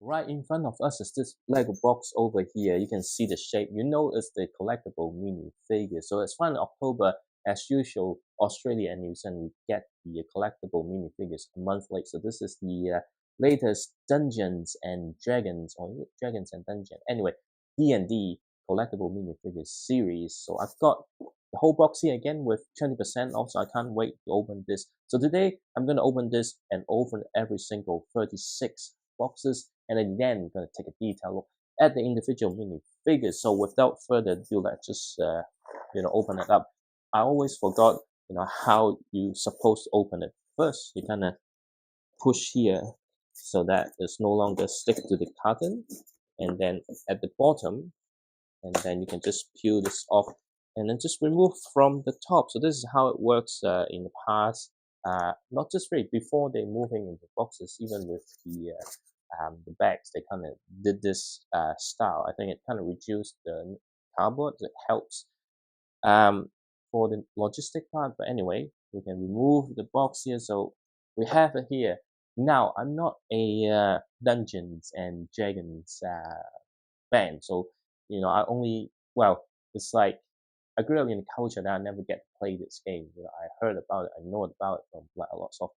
Right in front of us is this Lego box over here. You can see the shape. You know it's the collectible minifigure. So it's fun October, as usual, Australia and New Zealand, we get the collectible minifigures a month late. So this is the latest Dungeons and Dragons, or is it Dragons and Dungeons? Anyway, D&D collectible minifigures series. So I've got the whole box here again with 20% off, so I can't wait to open this. So today I'm going to open this and open every single 36 boxes, and then I'm going to take a detailed look at the individual minifigures. So without further ado, let's just open it up. I always forgot how you supposed to open it. First, you kind of push here so that it's no longer stick to the carton, and then at the bottom, and then you can just peel this off and then just remove from the top. So this is how it works in the past. Not just really before they moving into boxes, even with the bags, they kind of did this style. I think it kind of reduced the cardboard. It helps for the logistic part. But anyway, we can remove the box here. So we have it here. Now, I'm not a Dungeons and Dragons fan, so I only it's like I grew up in a culture that I never get to play this game. I heard about it, I know about it from like lots of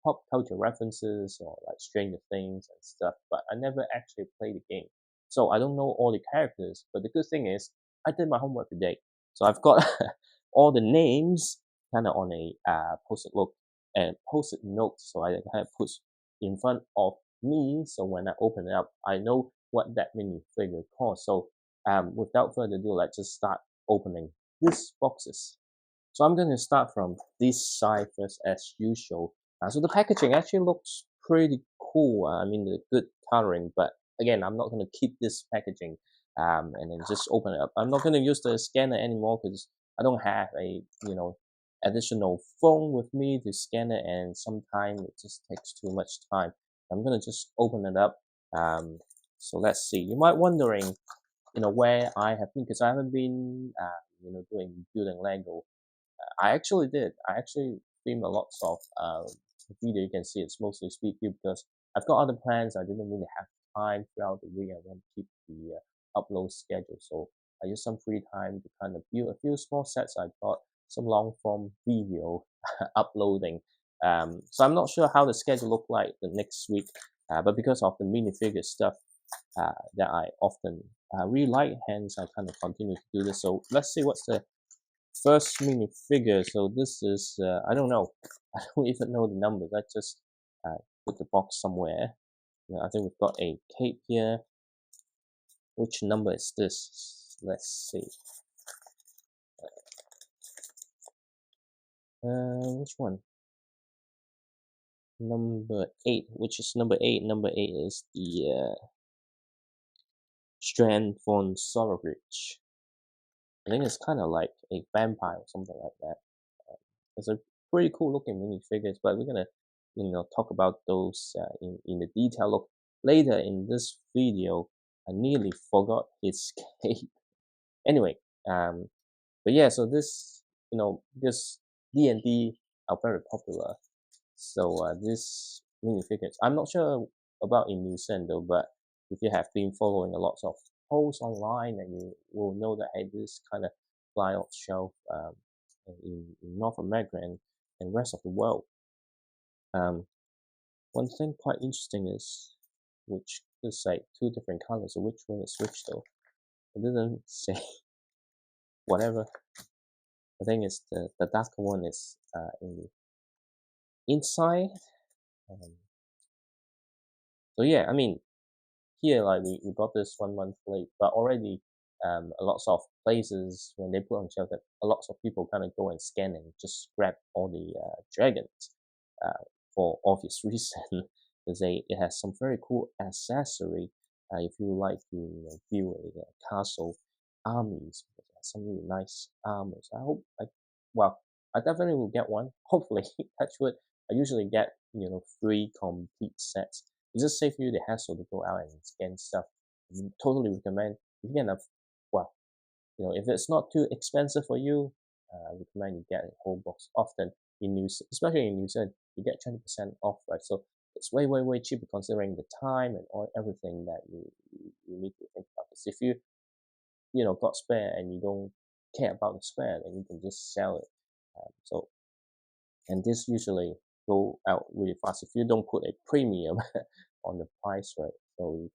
pop culture references or like Stranger Things and stuff, but I never actually played the game. So I don't know all the characters, but the good thing is I did my homework today. So I've got all the names kind of on a post-it note and post-it note. So I kind of put in front of me, so when I open it up, I know what that minifigure costs. So without further ado, let's just start opening these boxes. So I'm going to start from this side first, as usual. So the packaging actually looks pretty cool. I mean, the good coloring, but again, I'm not going to keep this packaging and then just open it up. I'm not going to use the scanner anymore because I don't have a additional phone with me to scan it, and sometimes it just takes too much time. I'm going to just open it up. So let's see. You might wondering, where I have been, because I haven't been, doing building Lego. I actually did. I actually filmed a lot of video. You can see it's mostly speed build because I've got other plans. I didn't really have time throughout the week. I want to keep the upload schedule, so I use some free time to kind of build a few small sets. I got some long form video uploading. So I'm not sure how the schedule look like the next week, but because of the minifigure stuff that I often really like, hence I kind of continue to do this. So let's see what's the first minifigure. So this is I don't know. I don't even know the numbers. I just put the box somewhere. I think we've got a cape here. Which number is this? Let's see. Which one? Number 8, which is number 8. Number 8 is the Strand von Zorovich. I think it's kind of like a vampire or something like that. It's a pretty cool looking minifigures, but we're gonna talk about those in the detail look later in this video. I nearly forgot his cape. Anyway, but yeah, so this this D&D are very popular. So this minifigures, I'm not sure about in New Zealand though, but if you have been following a lot of posts online, and you will know that hey, this kind of fly off shelf in North America and rest of the world. One thing quite interesting is which is like 2 different colors. So which one is which though? It didn't say. Whatever. I think it's the darker one is in the inside. So yeah, I mean, here like we got this 1 month late, but already a lots of places when they put on shelf that a lots of people kind of go and scan and just grab all the dragons for obvious reason, because it has some very cool accessory if you like to build a castle armies. It has some really nice armors. I hope I definitely will get one. Hopefully, touch wood. I usually get 3 complete sets. It just saves you the hassle to go out and scan stuff. Totally recommend. If you get enough, if it's not too expensive for you, I recommend you get a whole box. Often especially in New Zealand, you get 20% off, right? So it's way cheaper considering the time and all everything that you need to think about. Because if you know got spare and you don't care about the spare, then you can just sell it. So and this usually go out really fast if you don't put a premium on the price, right? So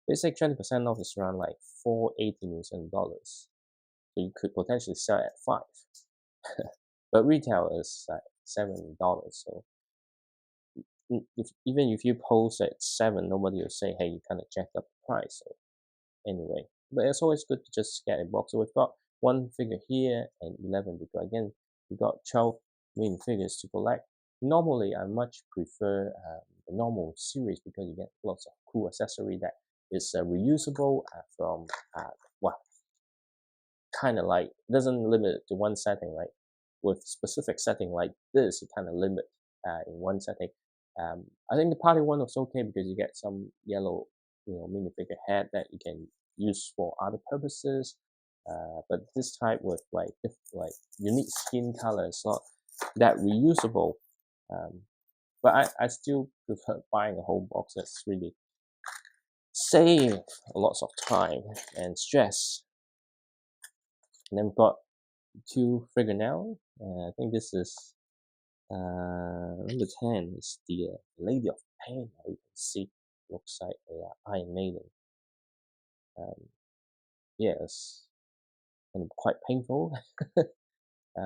they say 20% off is around like $480 so you could potentially sell at 5 but retail is like $7 so even if you post at 7 nobody will say hey you kind of jacked up the price. So anyway, but it's always good to just get a box. So we've got one figure here and 11 because again we got 12 minifigures to collect. Normally I much prefer the normal series because you get lots of cool accessory that is reusable from well kind of like doesn't limit it to one setting, right? With specific setting like this, you kind of limit in one setting. I think the party one was okay because you get some yellow, minifigure head that you can use for other purposes. But this type with like unique skin color is not that reusable. But I still prefer buying a whole box. That's really save lots of time and stress. And then we've got 2 figure now. I think this is number 10 is the Lady of Pain. You can see looks like a Iron Maiden. Yeah, it's quite painful. I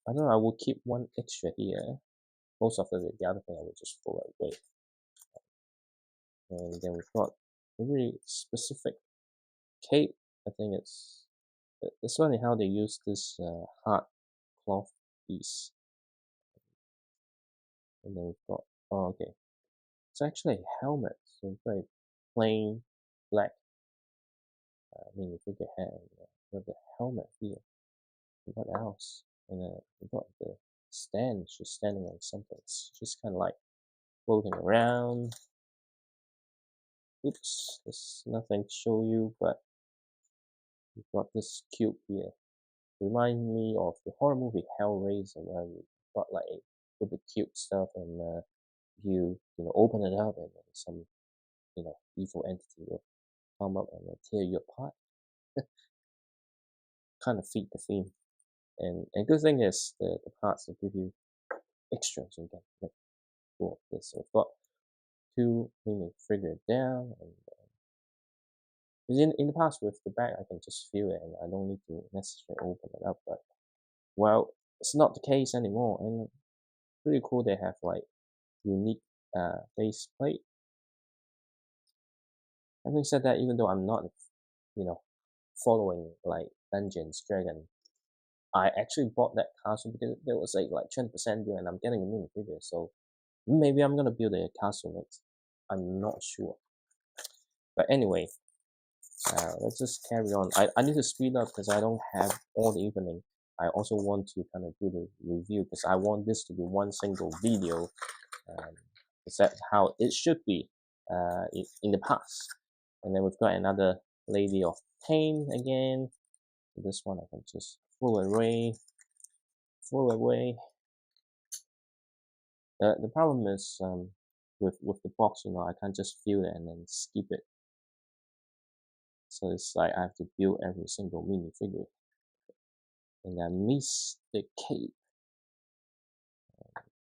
don't know. I will keep one extra here. Most of the other thing I will just throw away. And then we've got a really specific cape. I think it's funny how they use this hard cloth piece. And then we've got okay. It's actually a helmet, so it's very plain black minifigure head with the helmet here. What else? And we got the stand. She's standing on something. It's just kind of like floating around. Oops, there's nothing to show you, but we've got this cube here. Remind me of the horror movie Hellraiser, where you got like a little bit cute stuff, and you open it up, and then some evil entity will come up and tear you apart. Kind of feed the theme. And good thing is the parts will give you extras. You can make cool of this. So we've got 2 minifigure down, and in the past with the bag I can just feel it and I don't need to necessarily open it up. But well, it's not the case anymore, and pretty cool. They have like unique face plate. Having said that, even though I'm not following like Dungeons Dragon, I actually bought that castle because there was like 20% deal and I'm getting a minifigure. So maybe I'm gonna build a castle next. I'm not sure. But anyway, let's just carry on. I need to speed up because I don't have all the evening. I also want to kind of do the review because I want this to be one single video. Is that how it should be in the past? And then we've got another Lady of Pain again. This one I can just throw away. The problem is with the box, I can't just feel it and then skip it. So it's like I have to build every single minifigure. And I miss the cape.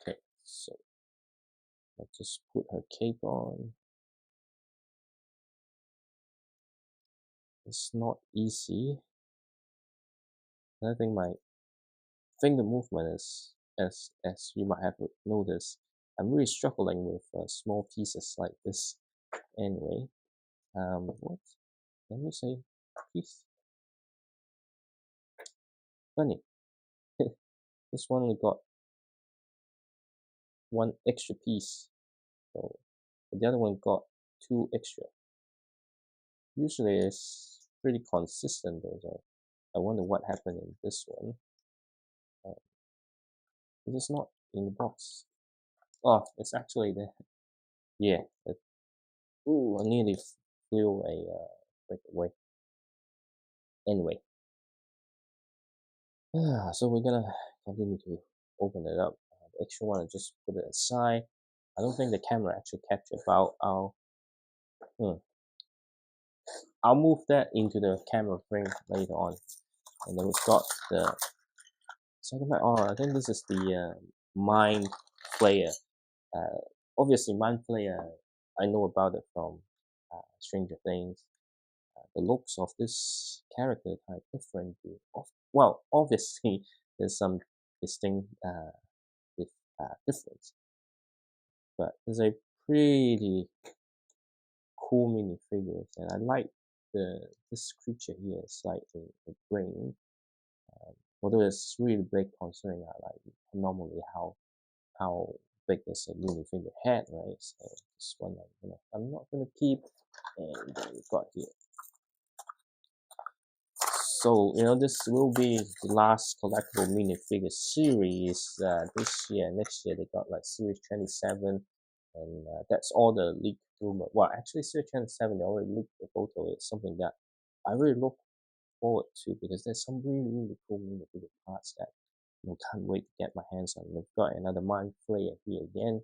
Okay, so let's just put her cape on. It's not easy. I think my finger movement is, as you might have noticed, I'm really struggling with small pieces like this. Anyway, what? Let me say piece. Funny. This one only got 1 extra piece, so the other one got 2 extra. Usually it's pretty consistent though, so I wonder what happened in this one. It is not in the box. Oh, it's actually there. Yeah. Ooh, I nearly flew a break away. Anyway, so we're gonna continue to open it up. The extra one, I just put it aside. I don't think the camera actually captured, but I'll move that into the camera frame later on. And then we've got the second part. Oh, I think this is the Mind Flayer. Obviously, Mind Flayer, I know about it from Stranger Things. The looks of this character are different. Well, obviously, there's some distinct difference, but it's a pretty cool minifigures, and I like this creature here. It's like a brain, although it's really big considering like normally how big is a minifigure head, right? So this one I'm not gonna keep, and then we've got here. So this will be the last collectible minifigure series this year. Next year they got like series 27, and that's all the leaked rumor. Well, actually, series 27 they already leaked the photo. It's something that I really look forward to because there's some really cool minifigure parts that can't wait to get my hands on. We've got another Mind Flayer here again.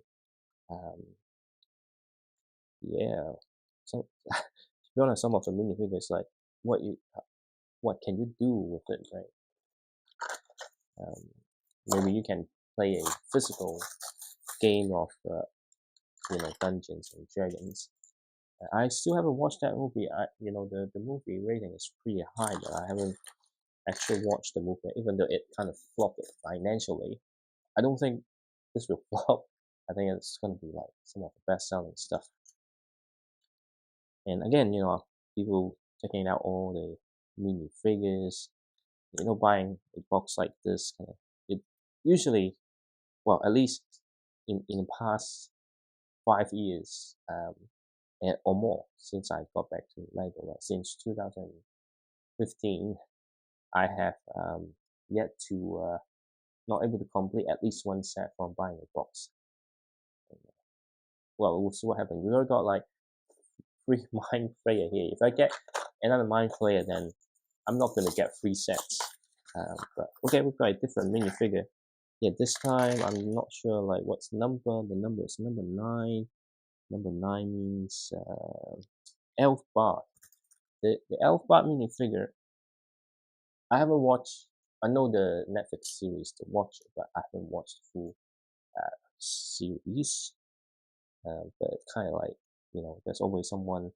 Yeah. So to be honest, some of the minifigures like what can you do with it, right? Maybe you can play a physical game of Dungeons and Dragons. I still haven't watched that movie. The movie rating is pretty high, but I haven't actually watched the movie, even though it kind of flopped financially. I don't think this will flop. I think it's gonna be like some of the best-selling stuff. And again, people checking out all the minifigures, buying a box like this it usually, well, at least in the past 5 years or more since I got back to LEGO, right? Since 2015, I have yet to not able to complete at least one set from buying a box. Well, we'll see what happens. We already got like 3 Mind Flayer here. If I get another Mind Flayer, then I'm not gonna get 3 sets. But okay, we've got a different minifigure. Yeah, this time I'm not sure like what's the number. The number is number 9. Number 9 means Elf Bard. The Elf Bard minifigure, I haven't watched. I know the Netflix series to watch it, but I haven't watched the full series. But kind of like there's always someone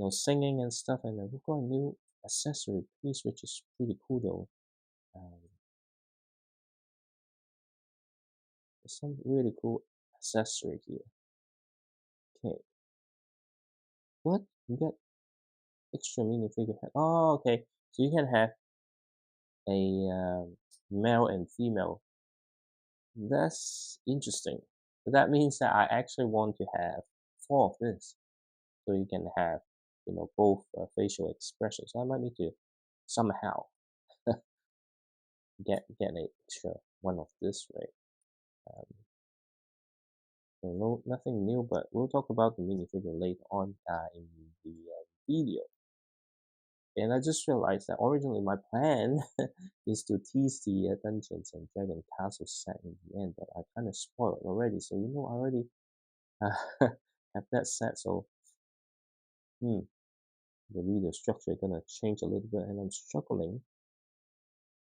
singing and stuff, and we've got a new accessory piece which is pretty cool though. There's some really cool accessory here. Okay, what you get? Extra minifigure head. Oh, okay. So you can have a male and female. That's interesting. But that means that I actually want to have 4 of this, so you can have both facial expressions. So I might need to somehow get an extra one of this, right? So no, nothing new, but we'll talk about the minifigure later on in the video. And I just realized that originally my plan is to tease the Dungeons and Dragons Castle set in the end, but I kind of spoiled already. So I already have that set. So the video structure is gonna change a little bit, and I'm struggling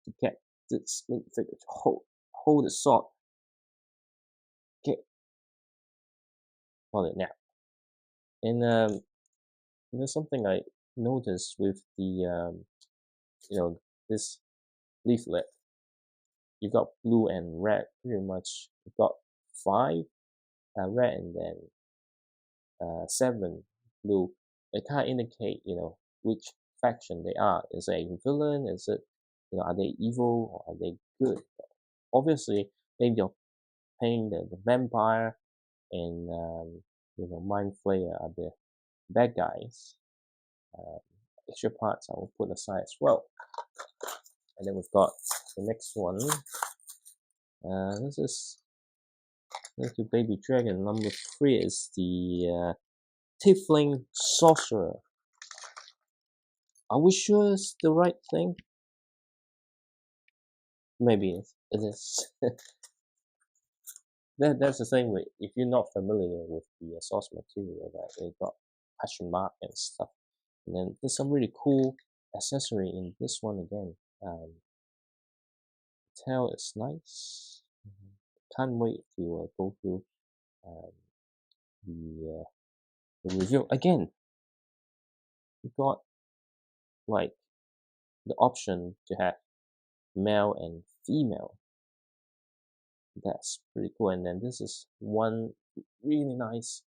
to get this minifigure to hold the sword. Okay, hold it now. And there's something I noticed with the this leaflet. You've got blue and red, pretty much. You've got 5 red and then 7 blue. They kind of indicate, which faction they are. Is it a villain? Is it, are they evil or are they good? Obviously, maybe you're playing the vampire and Mind Flayer are the bad guys. Extra parts I will put aside as well. And then we've got the next one. This is to Baby Dragon. Number 3 is the Tiefling Sorcerer. Are we sure it's the right thing? Maybe it is. That's the same way. If you're not familiar with the source material, right, they got question mark and stuff. And then there's some really cool accessory in this one again. Tail is nice. Can't wait to go through um, the review again. We got like the option to have male and female. That's pretty cool. And then this is one really nice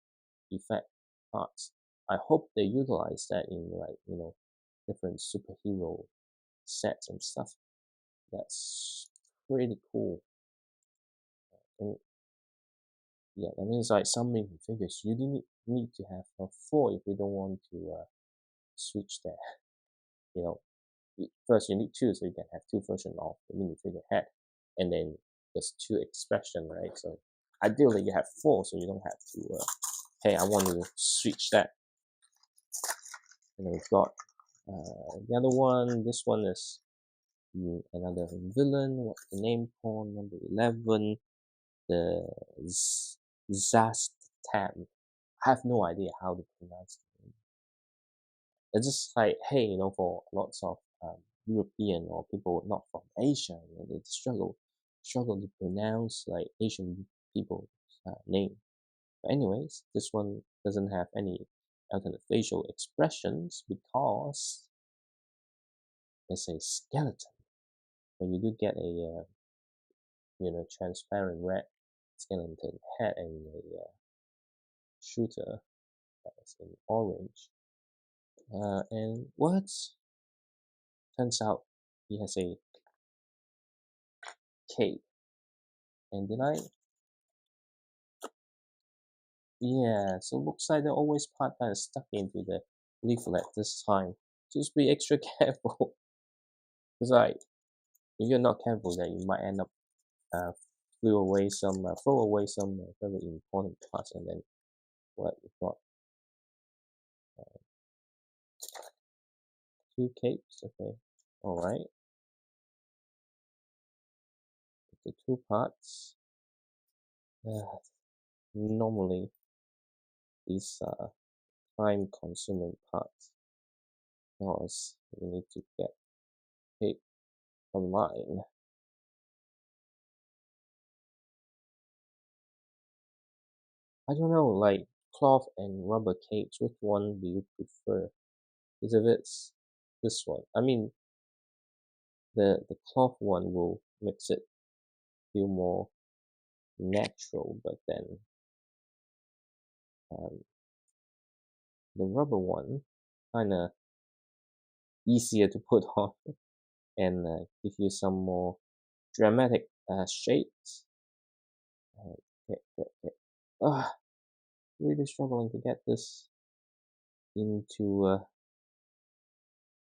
effect parts. I hope they utilize that in like, you know, different superhero sets and stuff. That's pretty cool. And yeah, that means like some minifigures you need to have a 4 if you don't want to switch that. You know, first you need 2 so you can have 2 versions of the minifigure head, and then there's 2 expression, right? So ideally you have 4 so you don't have to hey, I want to switch that. And then we've got the other one. This one is another villain. What's the name called? Number 11, the Zastam. I have no idea how to pronounce it. It's just like, hey, you know, for lots of European or people not from Asia, you know, they struggle to pronounce like Asian people's name. But anyways, this one doesn't have any alternate facial expressions because it's a skeleton. But you do get a you know, transparent red skeleton head and a shooter that's in orange. And what turns out he has a cape. And did I? Yeah, so looks like the always part that is stuck into the leaflet this time. Just be extra careful. Because like, if you're not careful, then you might end up throw away some very important parts. And then what we've got 2 capes. Okay, all right. The 2 parts. Normally these are time-consuming parts because we need to get tape online. I don't know, like cloth and rubber capes, which one do you prefer? Because if it's this one, I mean, the cloth one will makes it feel more natural, but then the rubber one kind of easier to put on and give you some more dramatic shapes. Really struggling to get this into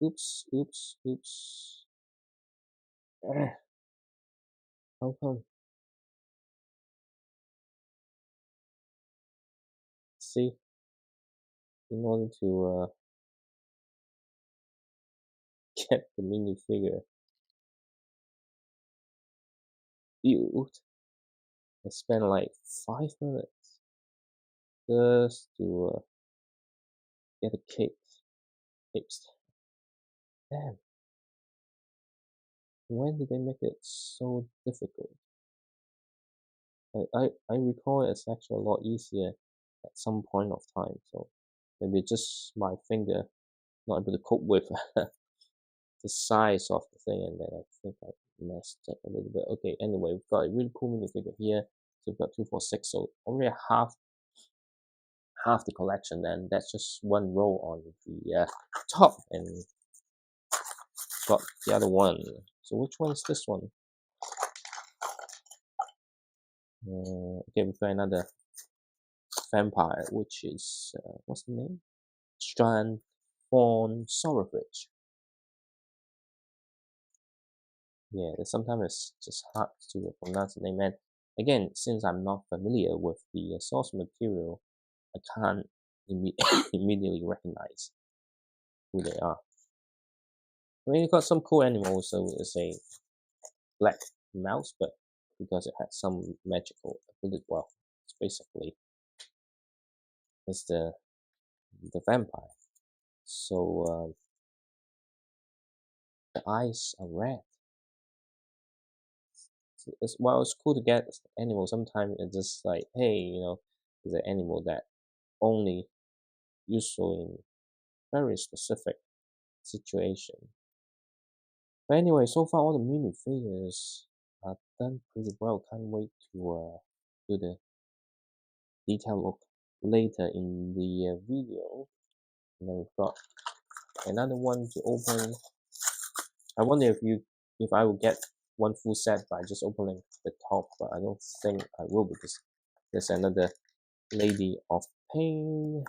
oops. How come? See, in order to get the minifigure built, I spent like 5 minutes just to get a cape fixed. Damn, when did they make it so difficult? I recall it's actually a lot easier at some point of time, so maybe just my finger not able to cope with the size of the thing, and then I think I messed up a little bit. Okay, anyway, we've got a really cool minifigure here. So we've got 2, 4, 6, so only half the collection, then that's just one row on the top, and got the other one. So which one is this one? Okay, we've got another vampire, which is what's the name? Strand von Zorovich. Yeah, sometimes it's just hard to pronounce the name. And again, since I'm not familiar with the source material, I can't immediately recognize who they are. I mean, you've got some cool animals. So it's a black mouse, but because it has some magical ability. Well, it's basically it's the vampire. So the eyes are red. Well, it's cool to get animal. Sometimes it's just like, hey, it's an animal that only useful in very specific situation. But anyway, so far all the minifigures are done pretty well. Can't wait to do the detailed look later in the video. And then we've got another one to open. I wonder if I will get one full set by just opening the top, but I don't think I will because there's another Lady of Pain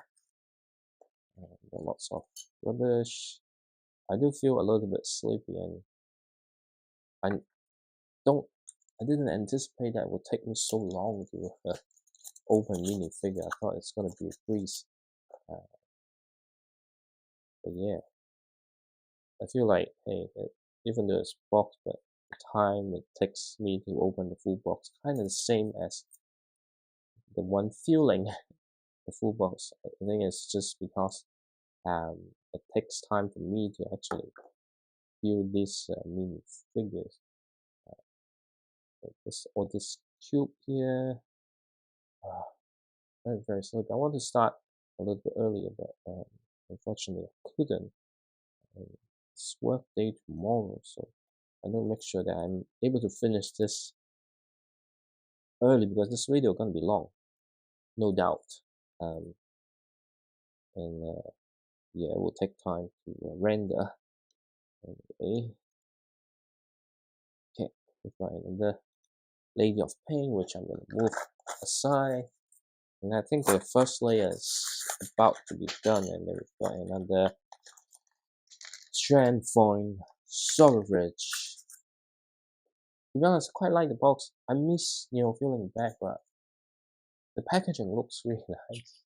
and lots of rubbish. I do feel a little bit sleepy, and I didn't anticipate that it would take me so long to open minifigure. I thought it's gonna be a breeze, but yeah, I feel like, hey, even though it's boxed, but the time it takes me to open the full box kind of the same as the one feeling the full box. I think it's just because it takes time for me to actually feel these minifigures. This cube here, very sleepy. I want to start a little bit earlier, but unfortunately I couldn't. It's work day tomorrow, so I need to make sure that I'm able to finish this early because this video is gonna be long, no doubt. And yeah, it will take time to render. Okay, we've got another Lady of Pain, which I'm gonna move aside. And I think the first layer is about to be done, and then we've got another Strand von Zorovich. To be honest, I quite like the box. I miss, feeling back, but the packaging looks really nice.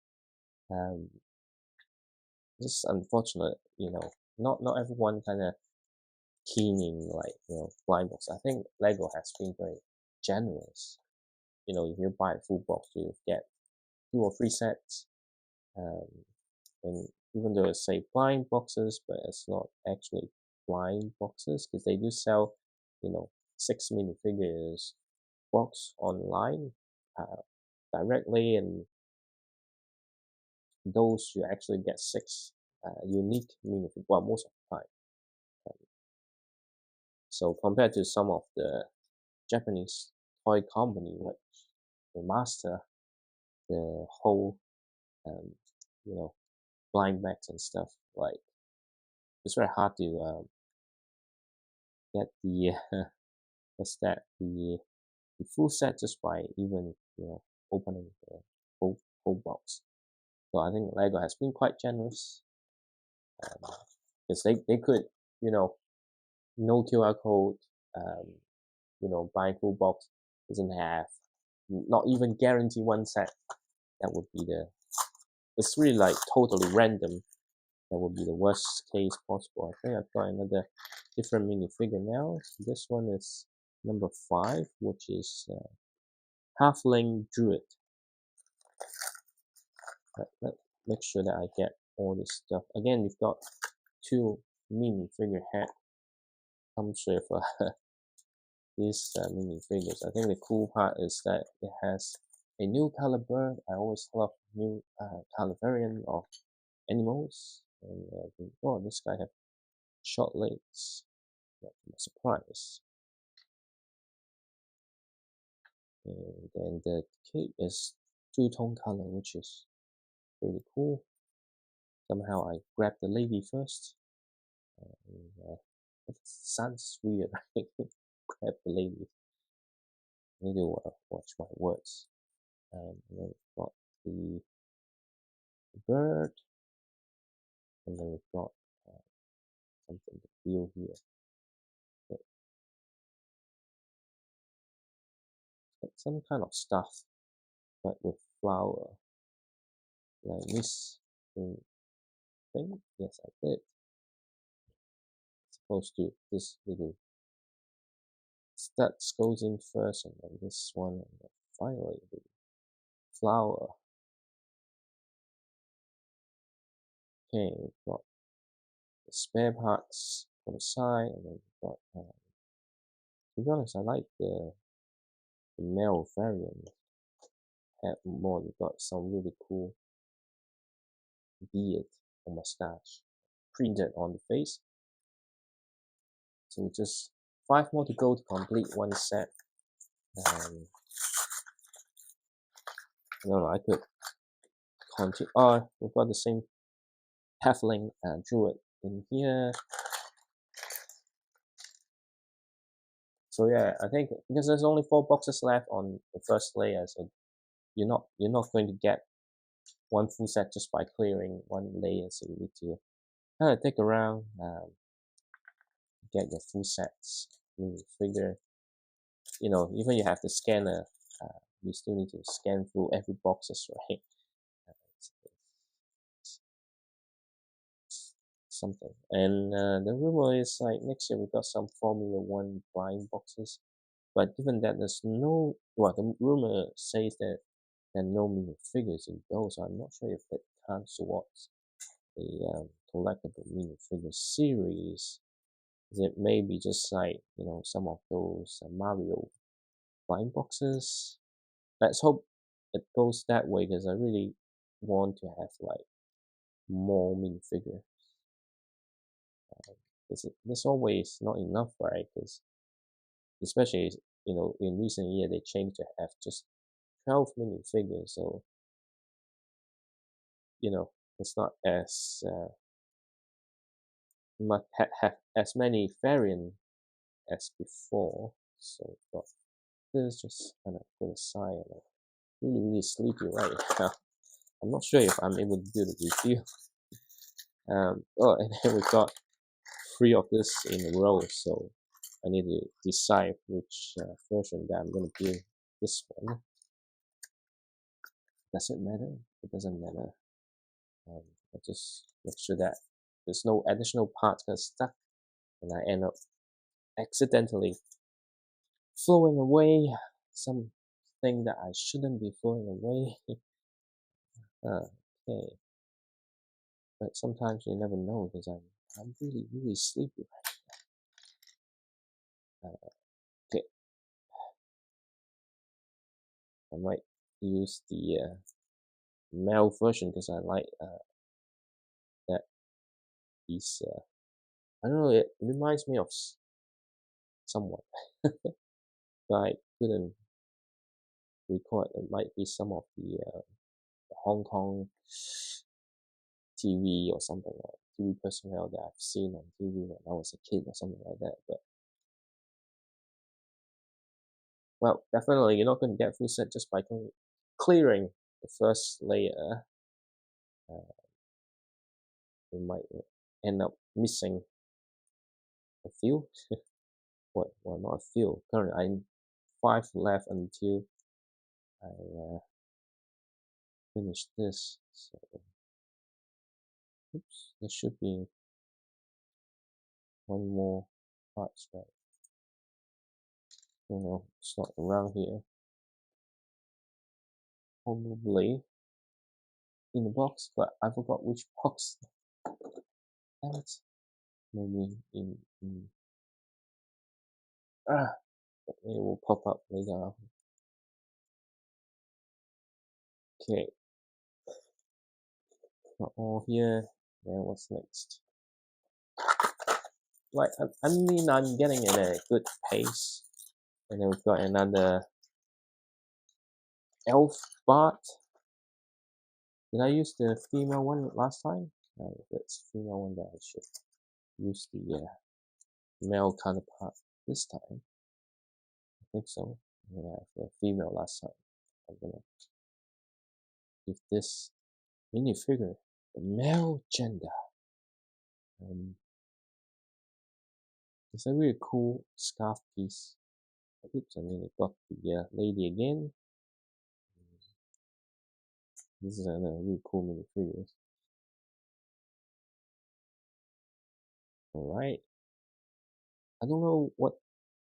Just unfortunate, not everyone kind of keen in like, blind box. I think LEGO has been very generous. If you buy a full box, you get 2 or 3 sets. And even though it's say blind boxes, but it's not actually blind boxes because they do sell, 6 minifigures box online directly, and those you actually get 6 unique minifigures. Well, most of the time. So compared to some of the Japanese toy company, which they master the whole, blind bags and stuff, like it's very hard to get the what's that the full set just by even opening the whole box. So I think LEGO has been quite generous because they could no QR code, buy full box doesn't have, not even guarantee one set. That would be it's really like totally random. That would be the worst case possible. I think I've got another different minifigure now. So this one is number 5, which is Halfling Druig. Let's make sure that I get all this stuff. Again, we've got 2 minifigure head comes with these minifigures. I think the cool part is that it has a new color bird. I always love new color variant of animals. And oh, this guy have short legs. That's a surprise. And then the cape is 2-tone color, which is pretty cool. Somehow I grabbed the lady first. It sounds weird, right? Grab the lady. I need to watch my words. And then we've got the bird. And then we've got something to feel here. It's some kind of stuff, but with flower. Like this thing. Yes, I did. It's supposed to this little that goes in first, and then this one, and then finally the flower. Okay, we've got the spare parts on the side, and then we've got, to be honest, I like the male variant. Have more, we've got some really cool beard or mustache printed on the face. So just 5 more to go to complete one set. I don't know, I could continue. Oh, we've got the same Halfling Druig in here. So yeah, I think because there's only 4 boxes left on the first layer, so you're not going to get one full set just by clearing one layer. So you need to kind of take around, get your full sets. Minifigure, you know, even you have the scanner, you still need to scan through every boxes, right? Something. And the rumor is like next year we got some Formula One blind boxes, but given that there's no, well, the rumor says that there are no minifigures in those, so I'm not sure if that counts towards the collectible minifigure series. It may be just like, you know, some of those Mario blind boxes. Let's hope it goes that way, because I really want to have like more minifigures. There's always not enough, right? Because especially, you know, in recent year they changed to have just 12 minifigures, so you know it's not as much have as many variant as before. So but this is just kind of put aside. And I'm really sleepy right now. I'm not sure if I'm able to do the review. Oh, and then we got 3 of this in a row, so I need to decide which version that I'm going to do. This one. Does it matter? It doesn't matter. I just make sure that there's no additional parts that are stuck, and I end up accidentally throwing away something that I shouldn't be throwing away. Okay, but sometimes you never know, because I'm really sleepy right now. Okay, I might use the male version because I like that piece. I don't know, it reminds me of someone, but I couldn't record. It might be some of the Hong Kong TV or something, like TV personnel that I've seen on TV when I was a kid or something like that. But well, definitely you're not going to get full set just by clearing the first layer. You might end up missing a few. Well, not a few. Currently, I'm 5 left until I finish this. So, oops, there should be one more part, right? You know, it's not around here. Probably in the box, but I forgot which box. Damn it. Maybe in it will pop up later. Okay, not all here. Then what's next? Like, I mean, I'm getting in a good pace. And then we've got another elf bard. Did I use the female one last time? No, that's female one that I should use the male counterpart this time. I think so. Yeah, the female last time. I'm gonna give this minifigure the male gender. It's a really cool scarf piece. Oops, I nearly got the lady again. This is another really cool minifigure. Alright. I don't know what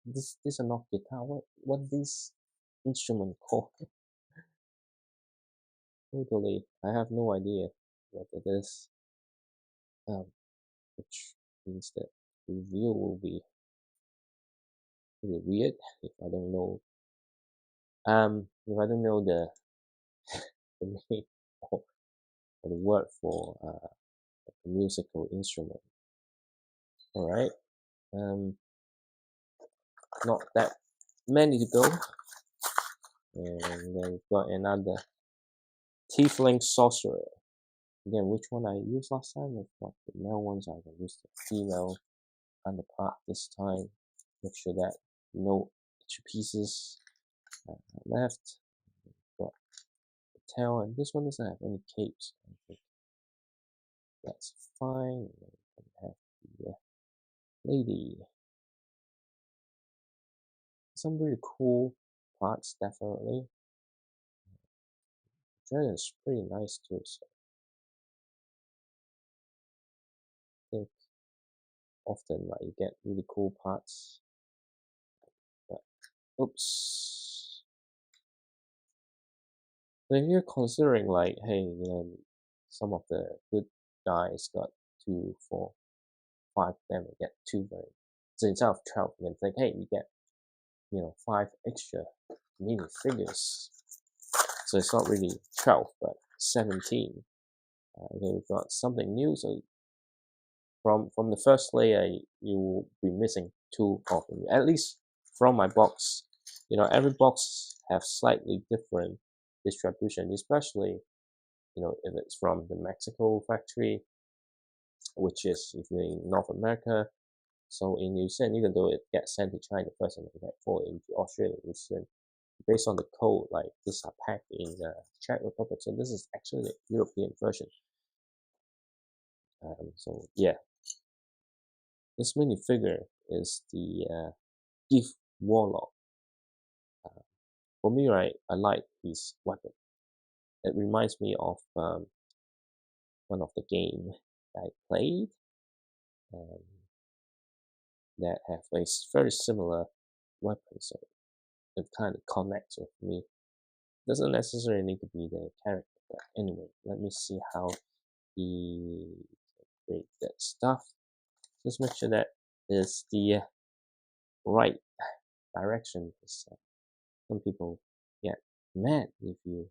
This are not guitar. What this instrument called? Totally, I have no idea what it is. Which means that review will be pretty weird if I don't know. If I don't know the name or the word for the musical instrument. All right. Not that many to go, and then we've got another Tiefling Sorcerer. Again, which one I used last time? I've got the male ones. I can use the female underpart this time. Make sure that no extra pieces left. Got the tail, and this one doesn't have any capes. I think that's fine. And then we can have the lady. Some really cool parts, definitely. Dragon's pretty nice too, so I think often like you get really cool parts. But oops. So if you're considering like, hey, you know, some of the good guys got 2, 4, 5, then we get 2 very. So instead of 12, you can think, hey, you get, you know, 5 extra minifigures. So it's not really 12, but 17. Okay, we've got something new. So from the first layer, you will be missing 2 of them. At least from my box, you know, every box have slightly different distribution, especially, you know, if it's from the Mexico factory, which is if you're in North America. So in New Zealand, even though it gets sent to China first and then get forwarded into Australia, New Zealand, based on the code, like these are packed in the Czech Republic. So this is actually the European version. So yeah, this minifigure is the Gith Warlock. For me, right, I like his weapon. It reminds me of one of the game that I played that have a very similar weapon, so it kind of connects with me. Doesn't necessarily need to be the character, but anyway, let me see how he create that stuff. Just make sure that is the right direction. Some people get mad if you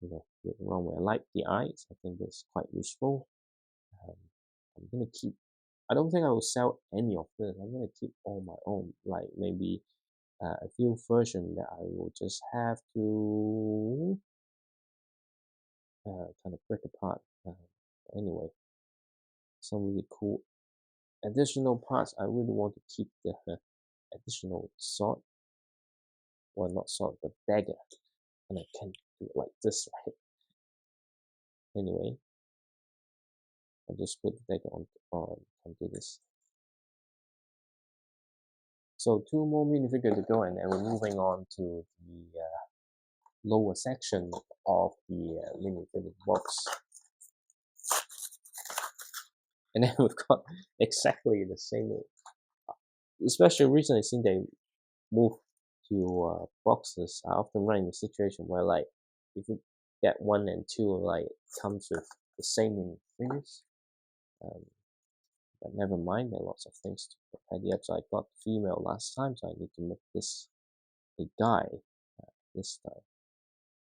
know get the wrong way. I like the eyes. I think that's quite useful. I'm gonna keep. I don't think I will sell any of this. I'm gonna keep all my own. Like maybe a few versions that I will just have to kind of break apart. Anyway, some really cool additional parts. I really want to keep the additional sword. Well, not sword, but dagger. And I can do it like this, right? Anyway, I'll just put the dagger onto this. So 2 more minifigures to go, and then we're moving on to the lower section of the minifigure box. And then we've got exactly the same, especially recently since they moved to boxes. I often run in a situation where like if you get 1 and 2 like comes with the same minifigures. But never mind, there are lots of things to tidy up. So I got female last time, so I need to make this a guy this time.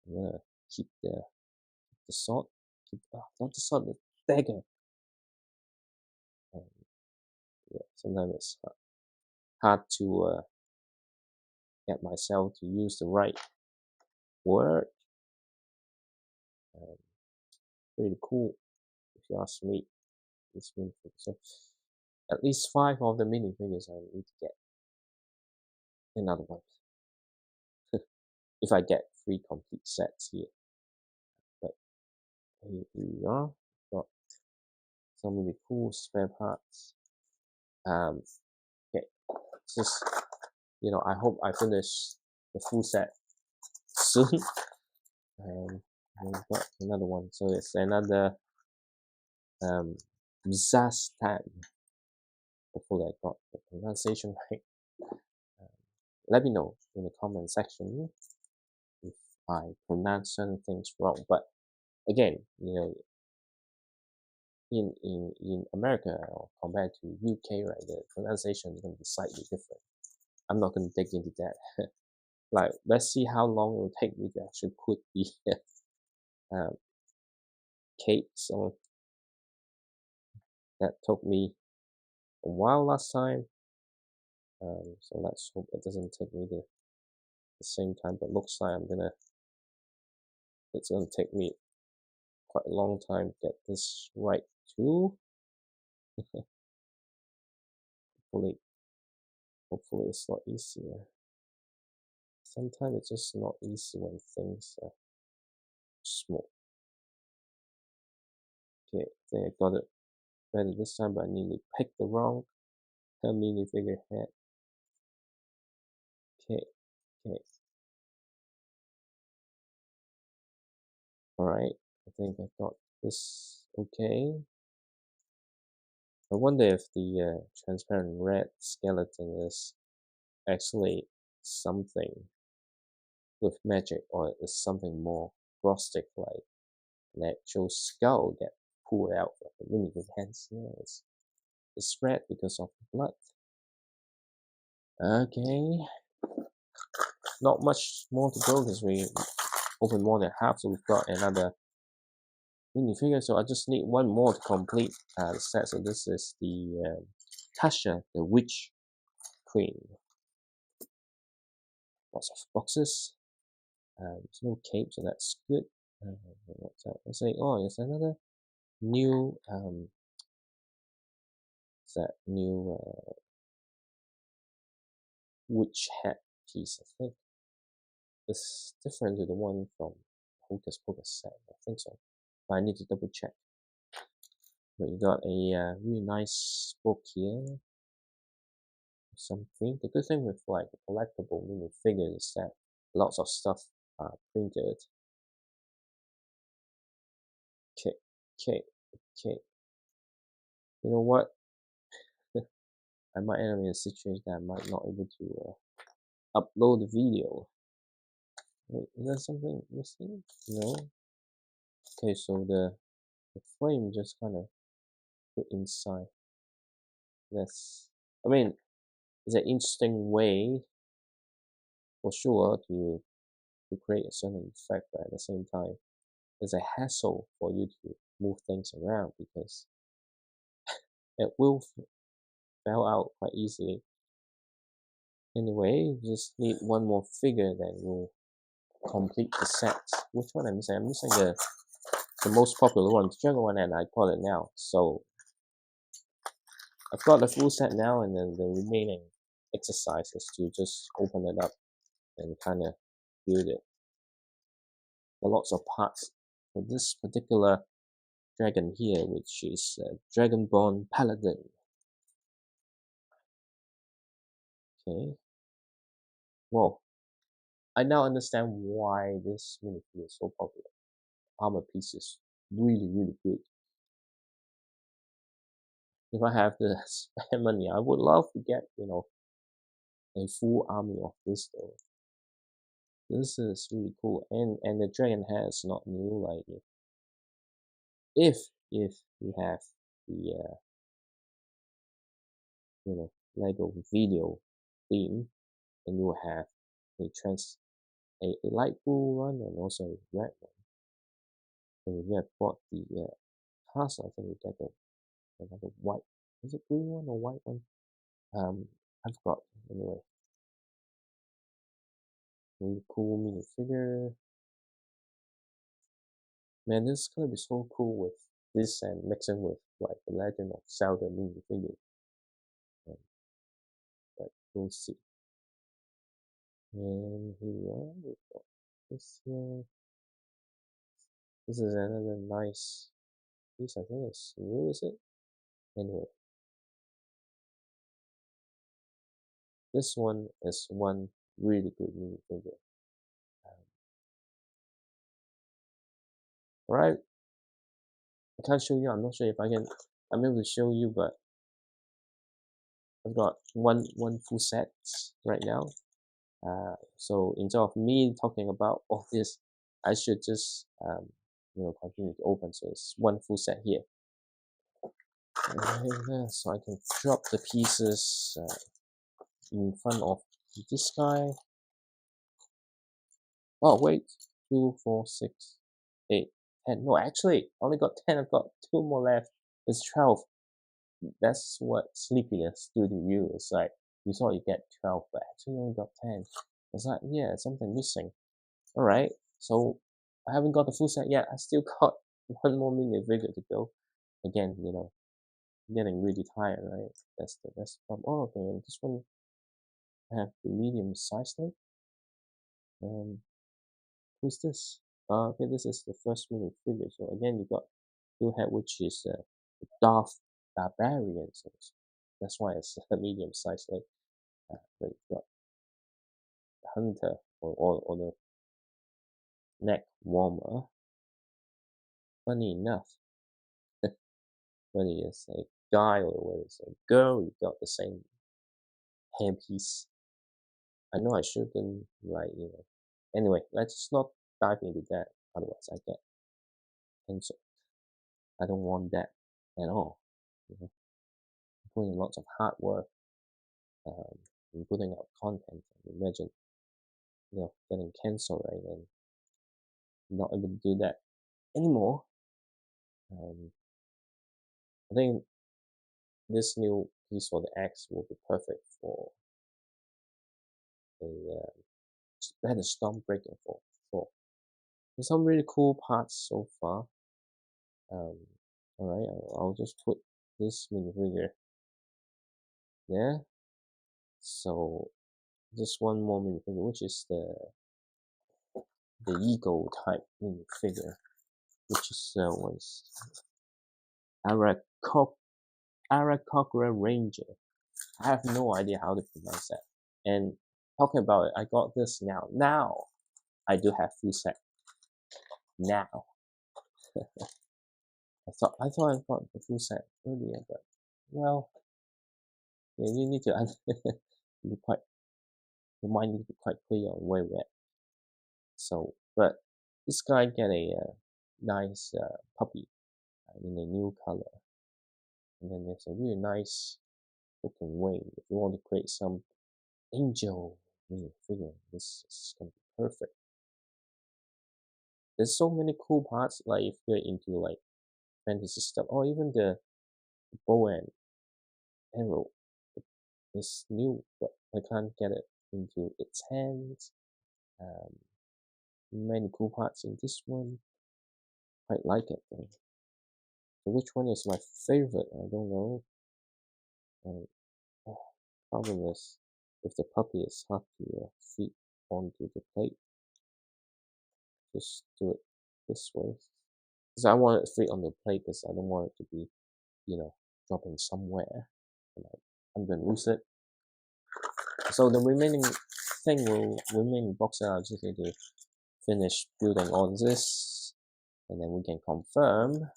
I'm gonna keep the sword, not the sword, the dagger. Yeah, sometimes it's hard to get myself to use the right word. Pretty cool, if you ask me. This minifigure. So at least 5 of the minifigures I need to get another one. If I get 3 complete sets here. But here we are. Got some really cool spare parts. Okay, just you know, I hope I finish the full set soon. We've got another one, so it's another Zastan. Hopefully I got the pronunciation right. Let me know in the comment section if I pronounce certain things wrong. But again, in America or compared to UK, right, the pronunciation is going to be slightly different. I'm not going to dig into that. Like, let's see how long it will take me to actually put the cape. So that took me a while last time. So let's hope it doesn't take me the same time. But looks like it's gonna take me quite a long time to get this right too. Hopefully it's not easier. Sometimes it's just not easy when things are small. Okay, I think I got it better this time, but I nearly picked the wrong minifigure head. Okay. Alright, I think I got this okay. I wonder if the transparent red skeleton is actually something with magic, or is something more frostic, like an actual skull get pulled out of the minifig hands. It's red because of the blood. Okay, not much more to go because we opened more than half, so we've got another minifigure. So I just need one more to complete the set. So this is the Tasha, the Witch Queen. Lots of boxes. There's no cape, so that's good. What's that? Let's say, oh, there's another new witch hat piece. I think it's different to the one from Hocus Pocus set. I think so, but I need to double check. But you got a really nice book here. Some print. The good thing with like collectible minifigures is that lots of stuff are printed. Okay. You know what? I might end up in a situation that I might not able to upload the video. Wait, is there something missing? No. Okay, so the frame just kind of put inside. I mean, it's an interesting way for sure to create a certain effect, but at the same time, it's a hassle for you to move things around because it will fall out quite easily. Anyway, just need one more figure, then we'll complete the set. Which one I'm missing? I'm missing the most popular one, the Dragonborn, and I got it now. So I've got the full set now, and then the remaining exercise is to just open it up and kind of build it. There are lots of parts for this particular dragon here, which is Dragonborn Paladin. Okay. Well, I now understand why this minifigure is so popular. Armor piece is really, really good. If I have the spare money, I would love to get, a full army of this though. This is really cool, and the dragon head is not new. Like if you have the Lego video theme, and you will have a light blue one and also a red one. And if you have bought the castle, I think you get another white. Is it green one or white one? I forgot. Anyway, really cool minifigure. Man, this is gonna be so cool with this and mixing with like the Legend of Zelda minifigure. But we'll see. And here we are. We've got this here. This is another nice piece. I think it's new, is it? Anyway, this one is one really good minifigure. Alright, I can't show you. I'm not sure if I'm able to show you, but I've got one full set right now. So instead of me talking about all this, I should just continue to open. So it's one full set here. So I can drop the pieces in front of this guy. Oh wait, 2, 4, 6, 8, 10. No, actually, I only got 10. I've got 2 more left. It's 12. That's what sleepiness do to you. It's like you thought you get 12, but actually you only got 10. It's like, yeah, something missing. All right, so I haven't got the full set yet. I still got one more minifigure to go. Again, getting really tired, right? That's the problem. Oh, okay, and this one I have the medium size leg. Who's this? Okay, this is the first minifigure. So again, you got two head, which is the Dwarf Barbarian. So that's why it's a medium size leg. But you got the hunter or the neck warmer. Funny enough, whether it's a guy or whether it's a girl, you got the same handpiece. I know I shouldn't, Anyway, let's not dive into that. Otherwise, I get cancelled. I don't want that at all. Putting lots of hard work in putting out content. Imagine, getting cancelled, right, and not able to do that anymore. I think this new piece for the X will be perfect for a better Stormbreaker for. There's some really cool parts so far. All right, I'll just put this minifigure there. So just one more minifigure, which is the ego type minifigure, which is was Arakocra Ranger. I have no idea how to pronounce that. And talking about it, I got this now. Now I do have full set. Now I thought I got the full set earlier, but well, yeah, you need to be quite. Your mind needs to be quite clear on where we're at. So, but this guy get a nice puppy in a new color, and then there's a really nice looking wing. If you want to create some angel figure, this is gonna be perfect. There's so many cool parts, like if you're into like fantasy stuff, or even the bow and arrow is new, but I can't get it into its hands. Many cool parts in this one. Quite like it though. So which one is my favorite? I don't know. Problem is, if the puppy is hard to feed onto the plate, just do it this way. Because I want it to fit on the plate because I don't want it to be, dropping somewhere. And I'm gonna lose it. So the remaining box I just need to finish building on this, and then we can confirm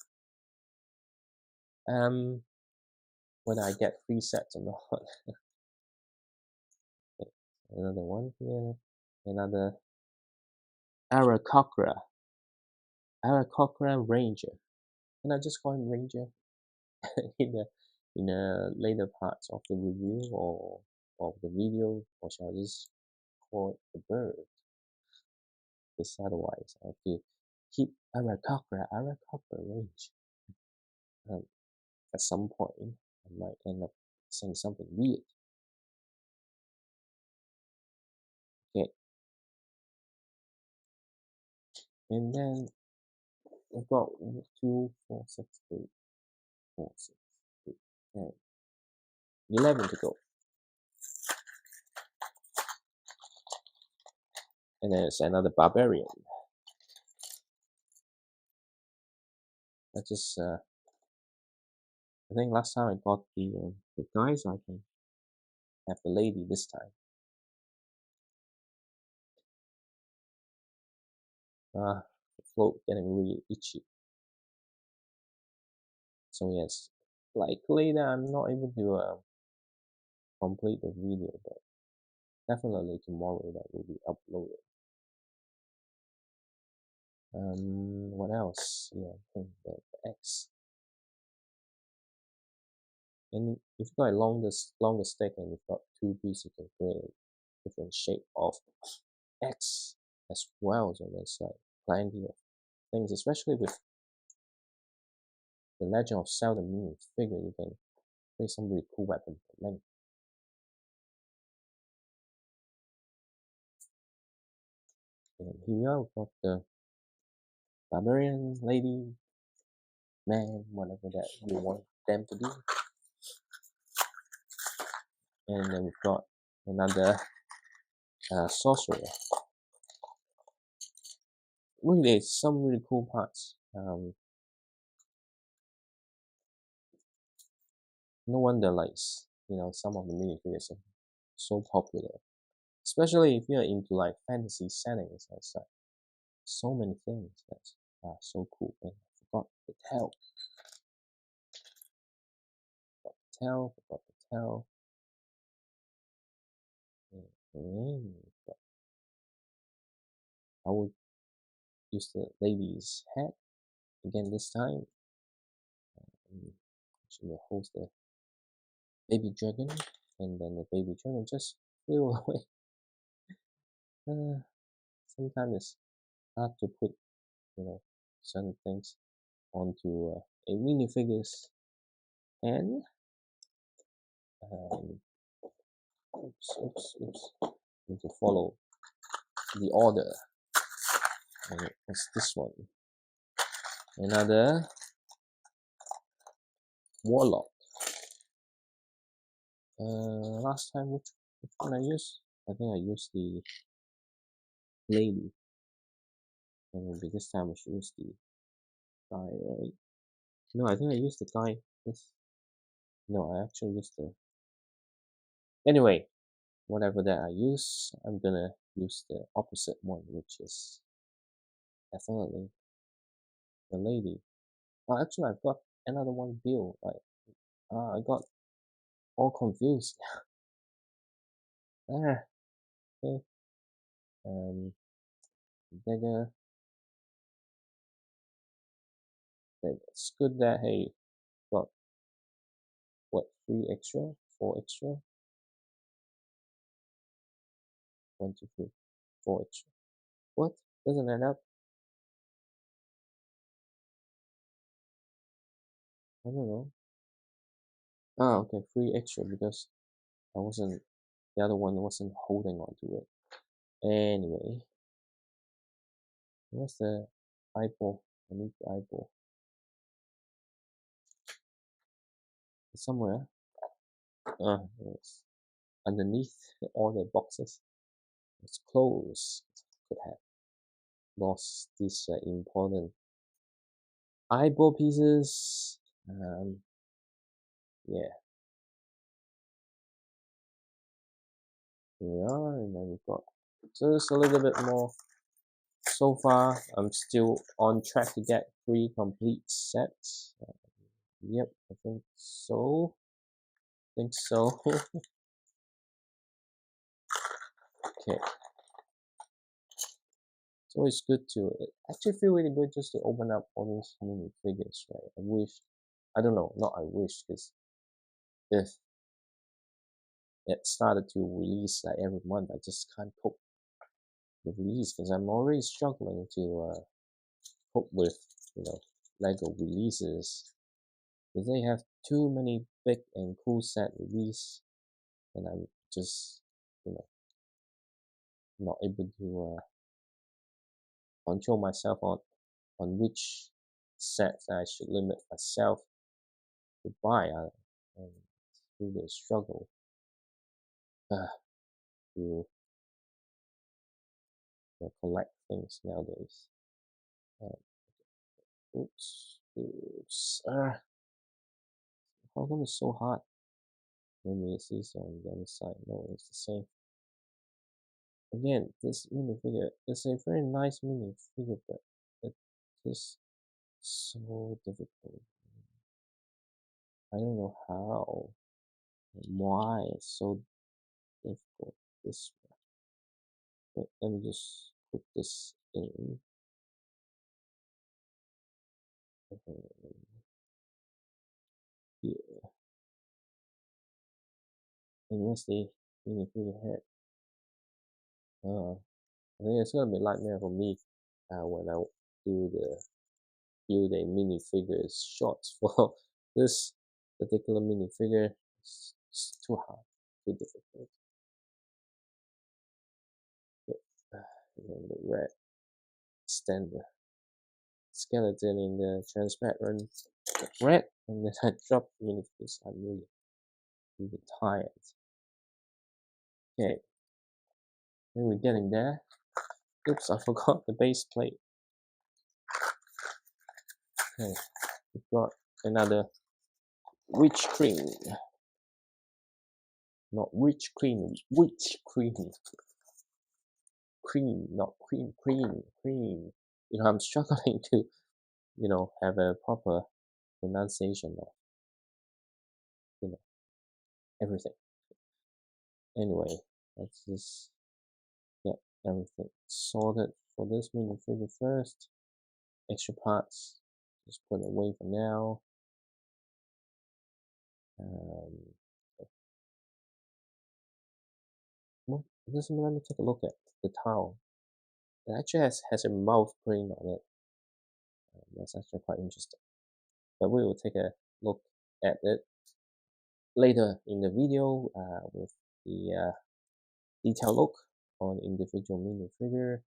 whether I get 3 sets or not. Okay, another one here, another Arakocra Ranger. Can I just call him Ranger in the later parts of the review or of the video, or shall I just call it the bird? Because otherwise I have to keep Arakocra Ranger. At some point, I might end up saying something weird. Okay. And then I've got 2, 4, 6, 8, 4, 6, 8, 10, 11 to go. And then it's another barbarian. I think last time I got the guys, I can have the lady this time. The float getting really itchy. So yes, likely that I'm not able to complete the video, but definitely tomorrow that will be uploaded. What else? Yeah, I think the X. And if you've got a longer stick and you've got two pieces, you can create a different shape of X as well. So there's like plenty of things, especially with the Legend of Zelda minifigure, you can create some really cool weapons for Link. And here we've got the Barbarian lady, man, whatever that you want them to be. And then we've got another sorcerer. Really, some really cool parts. No wonder, like, some of the minifigures are so popular, especially if you're into like fantasy settings. That's like so many things that are so cool. And I forgot the tail. Forgot the tail. And I would use the lady's head again this time. Actually, holds the baby dragon, and then the baby dragon just flew away. Sometimes it's hard to put, certain things onto a minifigures, and oops, need to follow the order. And what's this one? Another Warlock. Last time which one I used? I think I used the lady, and maybe this time I should use the guy, right? No, I think I used the guy. No, I actually used the. Anyway, whatever that I use, I'm gonna use the opposite one, which is definitely the lady. Oh, actually, I've got another one build. Like, I got all confused. Okay. Dagger. It's good that hey, got what 3 extra, 4 extra, 1, 2, 3, 4 extra. What doesn't add up? I don't know. Ah, okay, 3 extra because the other one wasn't holding on to it. Anyway, where's the eyeball? I need the eyeball. It's somewhere. It's underneath all the boxes. It's closed. Could have lost these important eyeball pieces. Yeah, here we are, and then we've got just a little bit more. So far, I'm still on track to get 3 complete sets. Yep, I think so. Okay. So it's good to actually feel really good just to open up all these mini figures, right? I don't know, not I wish, because if it started to release like every month, I just can't cope with release because I'm already struggling to cope with, LEGO releases because they have too many big and cool set release, and I'm just, not able to control myself on which sets I should limit myself to buy. And it's really a struggle to collect things nowadays. Oops. How come it's so hard? Maybe it's easier on the other side. No, it's the same. Again, this minifigure is a very nice minifigure, but it's just so difficult. I don't know how and why it's so difficult. this one. Okay, let me just put this in. Here. And where's the minifigure head? I think it's gonna be nightmare for me when I do the build a minifigures shots for this particular minifigure. It's too hard, too difficult. Okay. And then the red standard skeleton in the transparent red, and then I drop minifigures. I'm really tired. Okay, then we're getting there. Oops, I forgot the base plate. Okay, we've got another witch queen. Not witch queen, witch queen. Cream, not queen, cream. You know, I'm struggling to, have a proper pronunciation of, everything. Anyway, let's just get everything sorted for this minifigure first. Extra parts, just put it away for now. Let me take a look at the towel. It actually has a mouth print on it. That's actually quite interesting. But we will take a look at it later in the video with the detailed look on individual minifigure.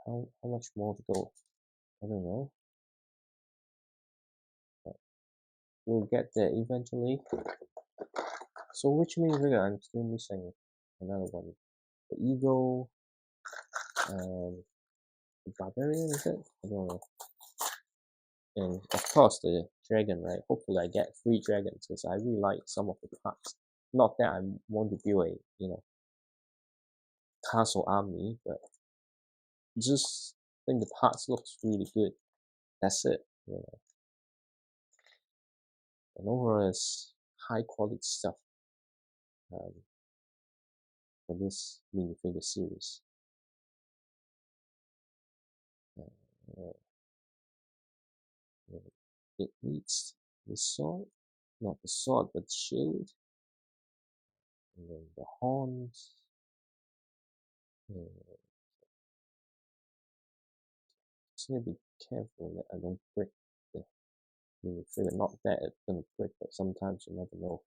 How much more to go? I don't know. But we'll get there eventually. So which minifigure? I'm still missing another one. The eagle, the barbarian, is it? I don't know. And of course the dragon, right? Hopefully I get 3 dragons because I really like some of the parts. Not that I want to build a, castle army, but just think the parts looks really good. That's it, And overall it's high quality stuff for this minifigure series. It needs the sword, not the sword, but the shield, and then the horns. Just need to be careful that I don't break the minifigure. Not that it's gonna break, but sometimes you never know.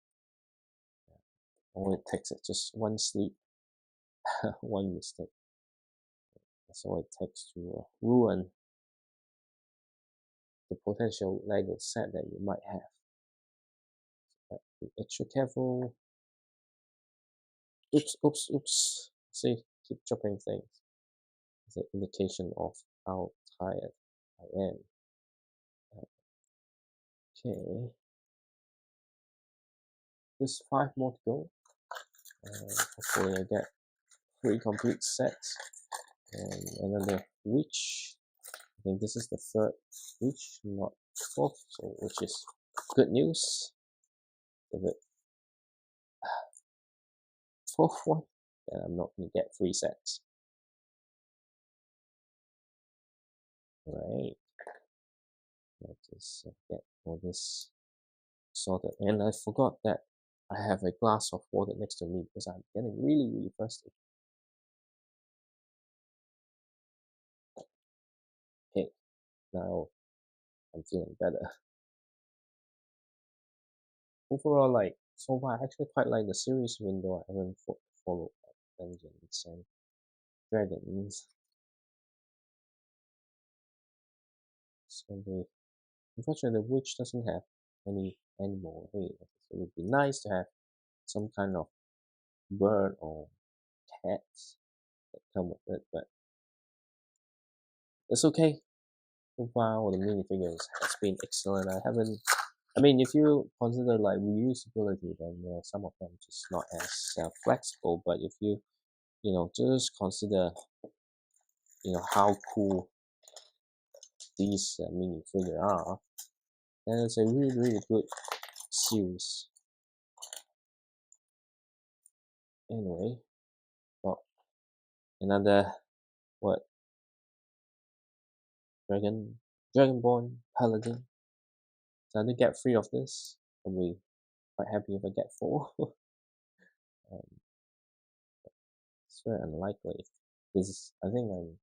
All it takes is just one sleep, one mistake. That's all it takes to ruin the potential LEGO set that you might have. But be extra careful. Oops. See, keep dropping things. It's an indication of how tired I am. Okay. There's 5 more to go. Hopefully I get 3 complete sets. And another witch. I think this is the 3rd witch, not 4th, so which is good news. If it 4th one, then I'm not gonna get 3 sets. Right. Let's just get all this sorted. And I forgot that I have a glass of water next to me because I'm getting really thirsty. Okay, now I'm feeling better. Overall, so far, I actually quite like the series, even though I haven't followed Dungeons and Dragons. So unfortunately, the witch doesn't have any animal. Hey, so it would be nice to have some kind of bird or cat that come with it, but it's okay. So far, all the minifigures has been excellent. I mean, if you consider reusability, then some of them just not as flexible. But if you just consider how cool these minifigures are, then it's a really good series. anyway, got another what? Dragonborn Paladin. So I did get 3 of this. I'll be quite happy if I get 4. It's very unlikely. This is, I think I'm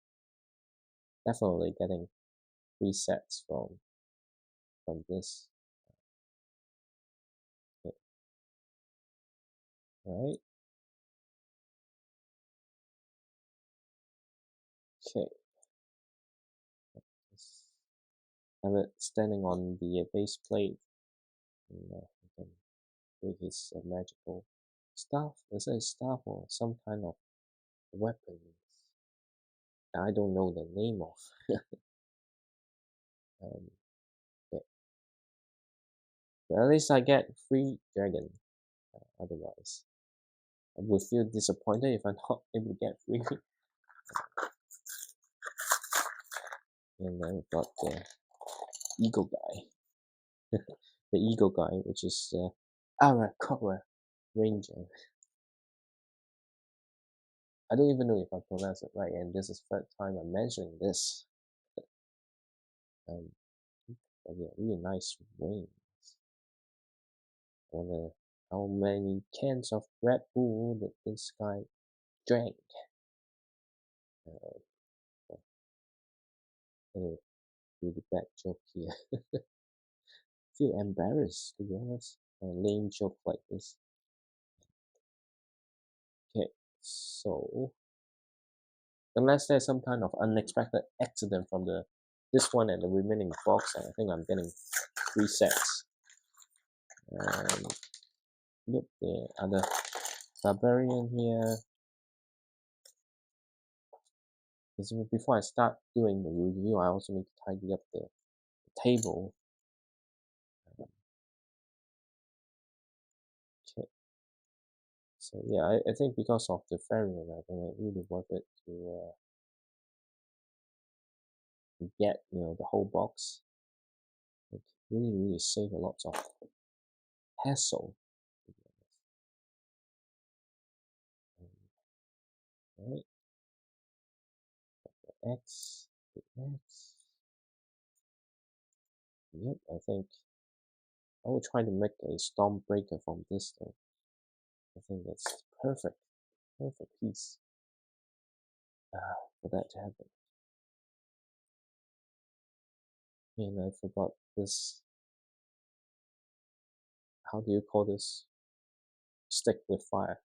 definitely getting 3 sets from this. Okay. Alright. Okay. Just have it standing on the base plate. And you can with his magical staff. Is it a staff or some kind of weapon? I don't know the name of. Okay. But at least I get 3 dragon. Otherwise, I would feel disappointed if I'm not able to get 3. And then we've got the eagle guy. The eagle guy, which is Arakocra Ranger. I don't even know if I pronounced it right, and this is the 3rd time I'm mentioning this. But yeah, really nice wings. I wonder how many cans of Red Bull that this guy drank. Anyway, really bad joke here. Feel embarrassed, to be honest. A lame joke like this. Okay, so unless there's some kind of unexpected accident from this one and the remaining box, I think I'm getting 3 sets. Yep, the other barbarian here. Before I start doing the review, I also need to tidy up the table. Okay. So yeah, I think because of the variant, I think it's really worth it to get the whole box. It really save a lot of hassle. Alright, the X. Yep, I think I will try to make a Stormbreaker from this thing. I think that's perfect piece for that to happen. And I forgot this. How do you call this? Stick with fire.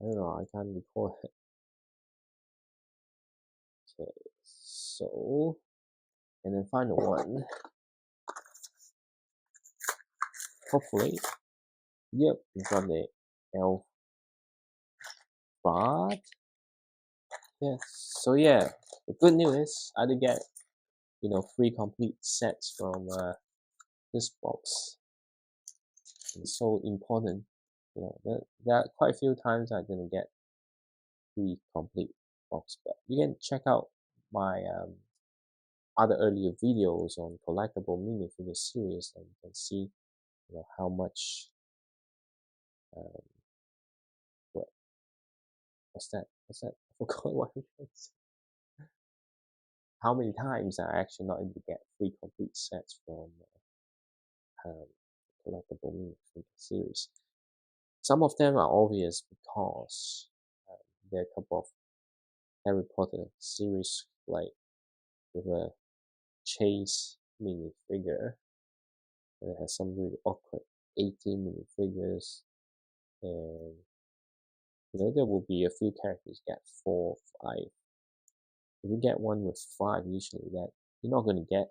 I don't know, I can't recall it. Okay, so, and then final one. Hopefully, yep, we got the elf bard. Yes, so yeah, the good news is I did get 3 complete sets from this box. It's so important. There are quite a few times I didn't get 3 complete box, but you can check out my other earlier videos on collectible minifigure series, and you can see how much what's that I forgot what it was. How many times I actually not able to get 3 complete sets from collectible minifigure series. Some of them are obvious because there are a couple of Harry Potter series, like with a chase minifigure, and it has some really awkward 18 minifigures, and there will be a few characters get 4, 5. If you get one with 5, usually that you're not going to get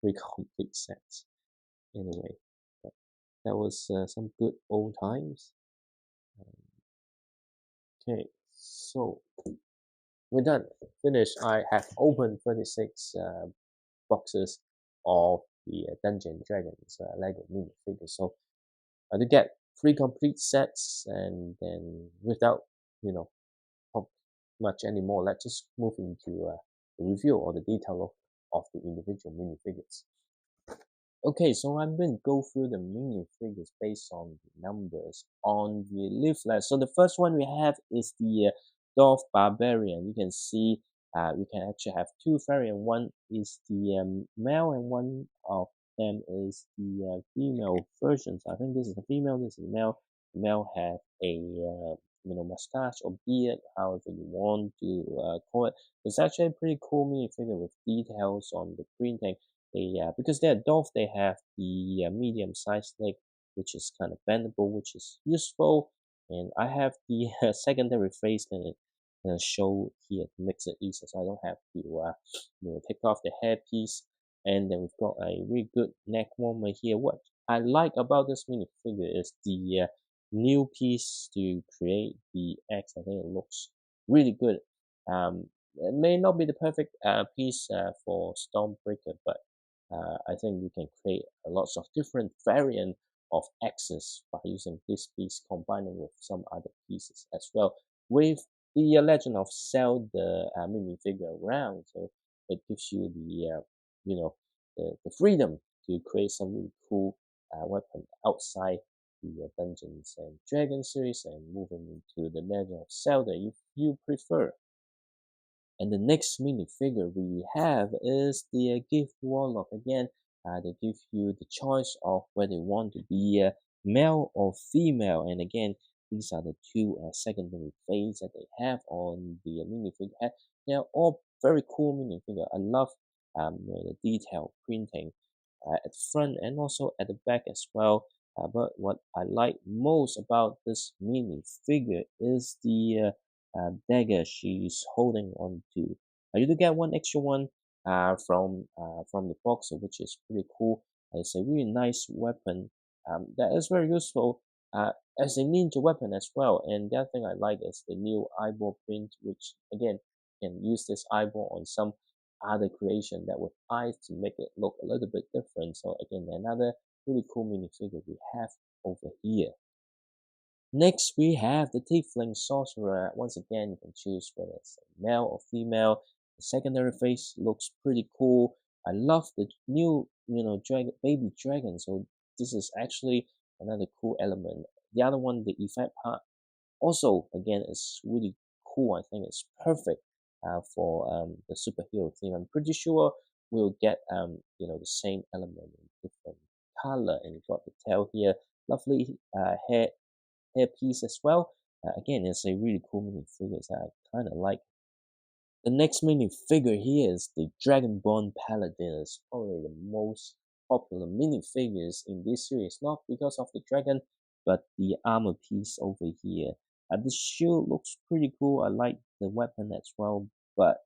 3 complete sets. Anyway, that was some good old times. Okay, so we're done. Finished. I have opened 36 boxes of the Dungeons & Dragons LEGO minifigures. So I did get 3 complete sets, and then without much anymore, let's just move into the review or the detail of the individual minifigures. Okay, so I'm going to go through the minifigures based on the numbers on the leaflet. So the first one we have is the Dwarf Barbarian. You can see we can actually have two variants. One is the male, and one of them is the female version. So I think this is the female, this is the male. The male have a mustache or beard, however you want to call it. It's actually a pretty cool minifigure with details on the printing. Because they're dwarf, they have the medium-sized leg, which is kind of bendable, which is useful. And I have the secondary face gonna show here to makes it easier, so I don't have to take off the hairpiece. And then we've got a really good neck warmer here. What I like about this minifigure is the new piece to create the X. I think it looks really good. It may not be the perfect piece for Stormbreaker, but I think you can create lots of different variant of axes by using this piece combining with some other pieces as well. With the Legend of Zelda minifigure around, so it gives you the the freedom to create some really cool weapon outside the Dungeons and Dragons series and moving into the Legend of Zelda if you prefer. And the next minifigure we have is the Gith Warlock. Again, they give you the choice of whether you want to be male or female. And again, these are the two secondary phases that they have on the minifigure. They're all very cool minifigure. I love the detail printing at the front and also at the back as well. But what I like most about this minifigure is the dagger she's holding on to. You do get one extra one from the box, which is pretty cool. It's a really nice weapon that is very useful as a ninja weapon as well. And the other thing I like is the new eyeball print, which again can use this eyeball on some other creation that with eyes to make it look a little bit different. So again, another really cool minifigure we have over here. Next, we have the Tiefling Sorcerer. Once again, you can choose whether it's male or female. The secondary face looks pretty cool. I love the new, baby dragon. So this is actually another cool element. The other one, the effect part, also again is really cool. I think it's perfect for the superhero theme. I'm pretty sure we'll get the same element in different color. And you've got the tail here, lovely hairpiece as well. Again, it's a really cool minifigure that I kind of like. The next minifigure here is the Dragonborn Paladin. It's probably the most popular minifigures in this series, not because of the dragon, but the armor piece over here. The shield looks pretty cool. I like the weapon as well, but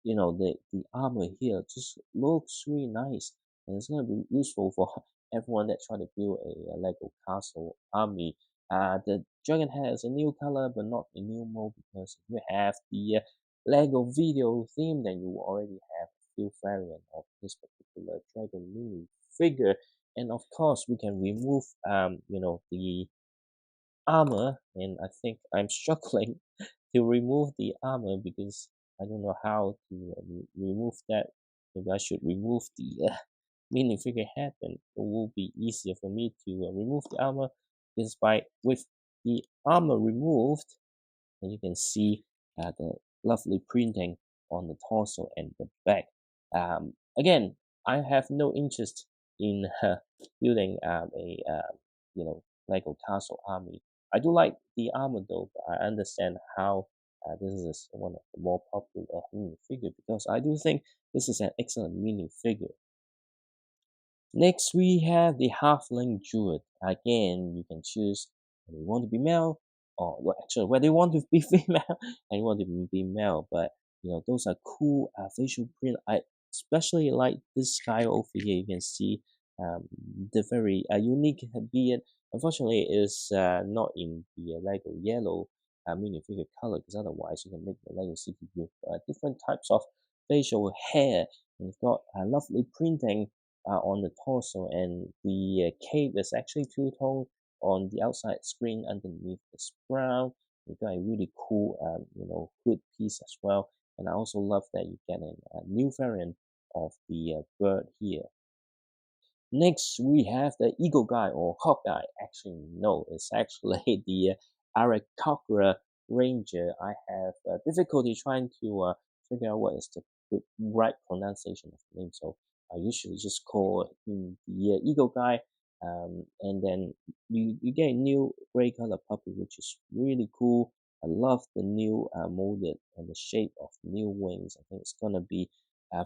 the armor here just looks really nice, and it's going to be useful for everyone that try to build a Lego castle army. The dragon has a new color, but not a new mode, because you have the Lego video theme, then you already have a few variants of this particular dragon mini figure. And of course, we can remove the armor, and I think I'm struggling to remove the armor because I don't know how to remove that. Maybe I should remove the minifigure head, and it will be easier for me to remove the armor. Because with the armor removed, and you can see the lovely printing on the torso and the back. Again, I have no interest in building a Lego castle army. I do like the armor though, but I understand how this is one of the more popular minifigure, because I do think this is an excellent minifigure. Next, we have the Halfling Druig. Again, you can choose whether you want to be male or actually whether you want to be female and you want to be male. But those are cool facial print. I especially like this guy over here. You can see the very unique beard. Unfortunately, it is not in the Lego yellow minifigure color, because otherwise you can make the Lego city with different types of facial hair. And it's got lovely printing on the torso, and the cape is actually two-tone on the outside screen. Underneath is brown. You got a really cool hood piece as well. And I also love that you get a new variant of the bird here. Next, we have the Eagle Guy or Hawk Guy. Actually, no, it's actually the Arakocra Ranger. I have difficulty trying to figure out what is the right pronunciation of the name, so I usually just call him the Eagle Guy. And then you get a new gray color puppy, which is really cool. I love the new molded and the shape of new wings. I think it's gonna be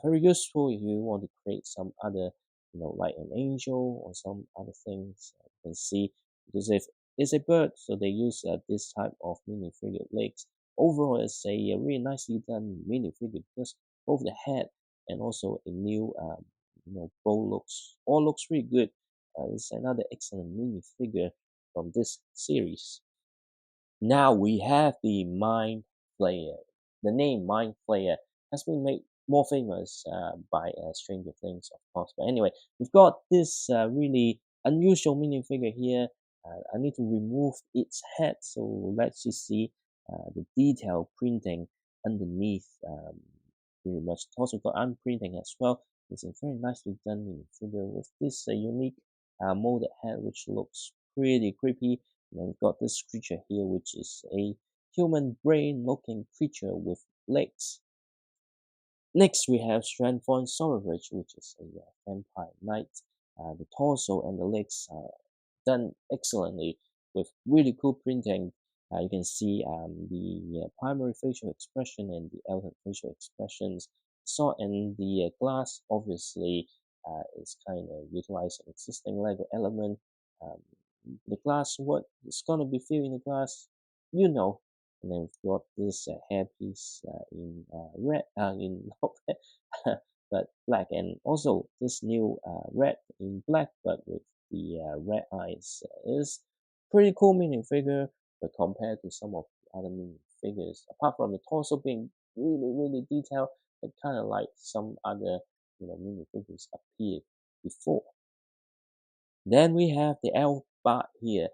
very useful if you want to create some other, like an angel or some other things. You can see, because if it's a bird, so they use this type of minifigure legs. Overall, it's a really nicely done minifigure because both the head and also a new, bow looks really good. It's another excellent minifigure from this series. Now we have the Mind Flayer. The name Mind Flayer has been made more famous by Stranger Things, of course. But anyway, we've got this really unusual minifigure here. I need to remove its head, so let's just see the detail printing underneath. Pretty much. It's also got unprinting as well. It's a very nicely done minifigure with this unique molded head, which looks pretty creepy. And then we've got this creature here, which is a human brain looking creature with legs. Next, we have Strand von Zorovich, which is a vampire knight. The torso and the legs are done excellently with really cool printing. You can see the primary facial expression and the alternate facial expressions. So, and the glass obviously is kind of utilizing existing Lego element. Um, the glass, what is going to be filled in the glass, you know. And then we've got this hairpiece in red, in not red, but black, and also this new red in black, but with the red eyes. Is pretty cool minifigure, but compared to some of the other minifigures, apart from the torso being really detailed, it kind of like some other minifigures appeared before. Then we have the elf bard here.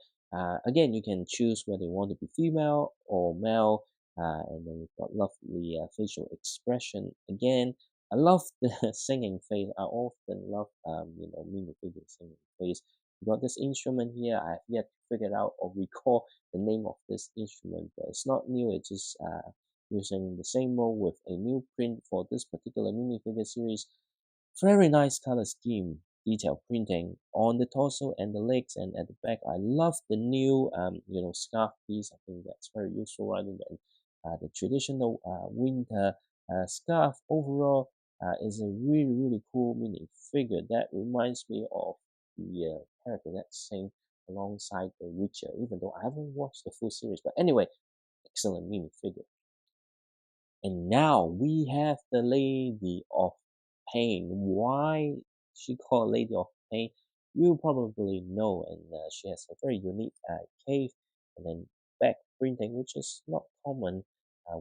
Again, you can choose whether you want to be female or male. And then we've got lovely facial expression. Again, I love the singing face. I often love, minifigure singing face. We got this instrument here. I have yet to figure out or recall the name of this instrument, but it's not new. It's just using the same mold with a new print for this particular minifigure series. Very nice color scheme, detail printing on the torso and the legs and at the back. I love the new, scarf piece. I think that's very useful rather than the traditional winter scarf. Overall, is a really cool mini figure that reminds me of the character that's sing alongside the Witcher. Even though I haven't watched the full series, but anyway, excellent mini figure. And now we have the Lady of Pain. Why she called Lady of Pain? You probably know, and she has a very unique cave and then back printing, which is not common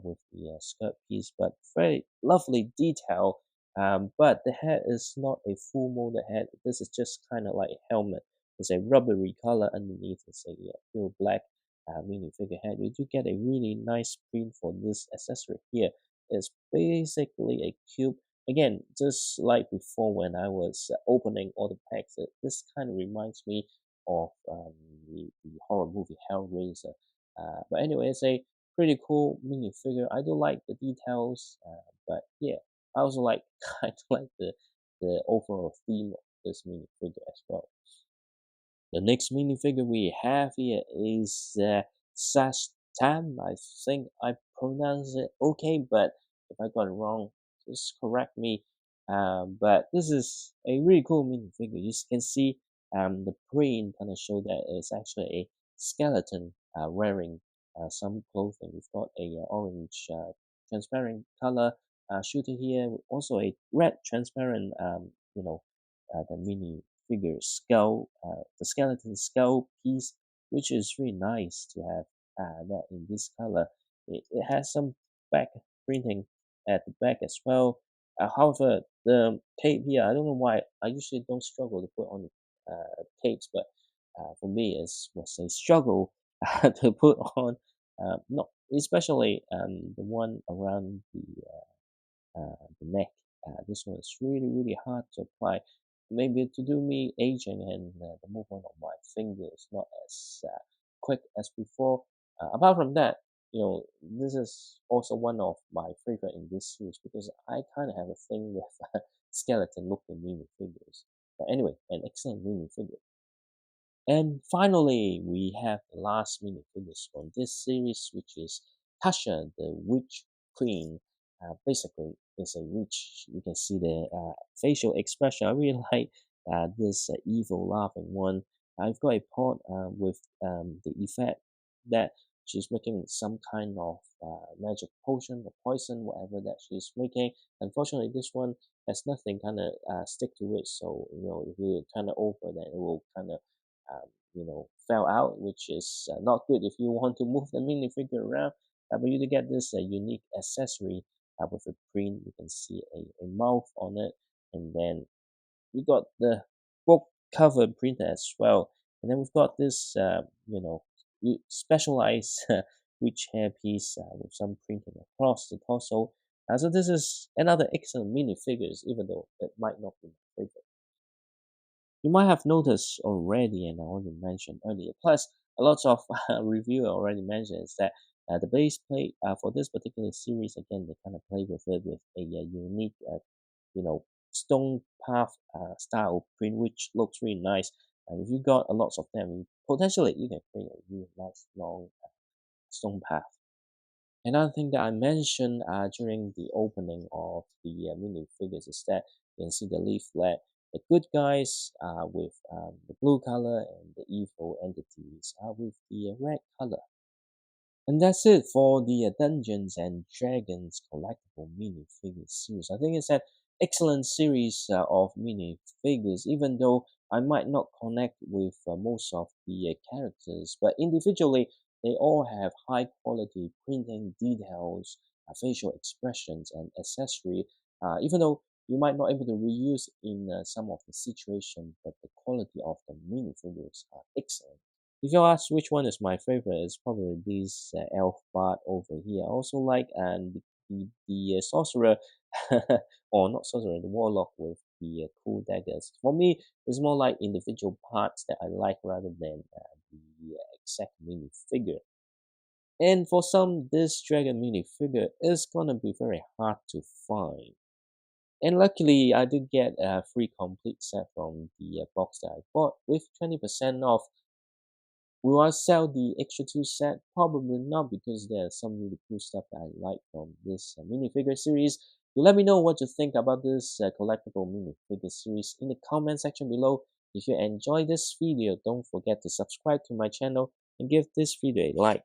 with the skirt piece, but very lovely detail. But the head is not a full molded head. This is just kind of like a helmet. It's a rubbery color underneath. It's a pure black minifigure head. You do get a really nice print for this accessory here. It's basically a cube. Again, just like before when I was opening all the packs, this kind of reminds me of the horror movie Hellraiser. But anyway, it's a pretty cool minifigure. I do like the details, but yeah, I also like kind of like the overall theme of this minifigure as well. The next minifigure we have here is Sashtam. I think I pronounced it okay, but if I got it wrong, just correct me. But this is a really cool minifigure. You can see the print kind of show that it's actually a skeleton wearing some clothing. We've got a orange transparent color shooter here, also a red transparent, the mini figure skull, the skeleton skull piece, which is really nice to have that in this color. It has some back printing at the back as well. However, the cape here, I don't know why. I usually don't struggle to put on capes, but for me, it was a struggle to put on. Not especially the one around the neck. This one is really hard to apply. maybe to do me aging and the movement of my fingers not as quick as before. Apart from that, this is also one of my favorite in this series because I kind of have a thing with skeleton looking minifigures. But anyway, an excellent minifigure. And finally, we have the last minifigures from this series, which is Tasha, the Witch Queen. Basically, it's a witch. You can see the facial expression. I really like this evil laughing one. I've got a pot with the effect that she's making some kind of magic potion or poison, whatever that she's making. Unfortunately, this one has nothing kind of stick to it. So, if you kind of over, then it will kind of fell out, which is not good if you want to move the minifigure around. But you do get this unique accessory with a print. You can see a mouth on it, and then we got the book cover printed as well. And then we've got this, specialized witch hair piece with some printing across the torso. So this is another excellent minifigures, even though it might not be my favorite. You might have noticed already, and I want to mention earlier, plus a lot of reviewer already mentioned is that the base plate for this particular series, again, they kind of play with it with a unique, stone path style print, which looks really nice. And if you got a lot of them, potentially you can create a really nice long stone path. Another thing that I mentioned during the opening of the minifigures is that you can see the leaflet. The good guys with the blue color and the evil entities with the red color. And that's it for the Dungeons and Dragons collectible minifigures series. I think it's an excellent series of minifigures, even though I might not connect with most of the characters, but individually, they all have high quality printing details, facial expressions, and accessory. Even though you might not able to reuse in some of the situation, but the quality of the minifigures are excellent. If you ask which one is my favorite, it's probably this elf bard over here. I also like the sorcerer, or not sorcerer, the warlock with the cool daggers. For me, it's more like individual parts that I like rather than the exact minifigure. And for some, this dragon minifigure is gonna be very hard to find. And luckily, I did get a free complete set from the box that I bought with 20% off. Will I sell the extra two set? Probably not, because there's some really cool stuff that I like from this minifigure series. You let me know what you think about this collectible minifigure series in the comment section below. If you enjoyed this video, don't forget to subscribe to my channel and give this video a like.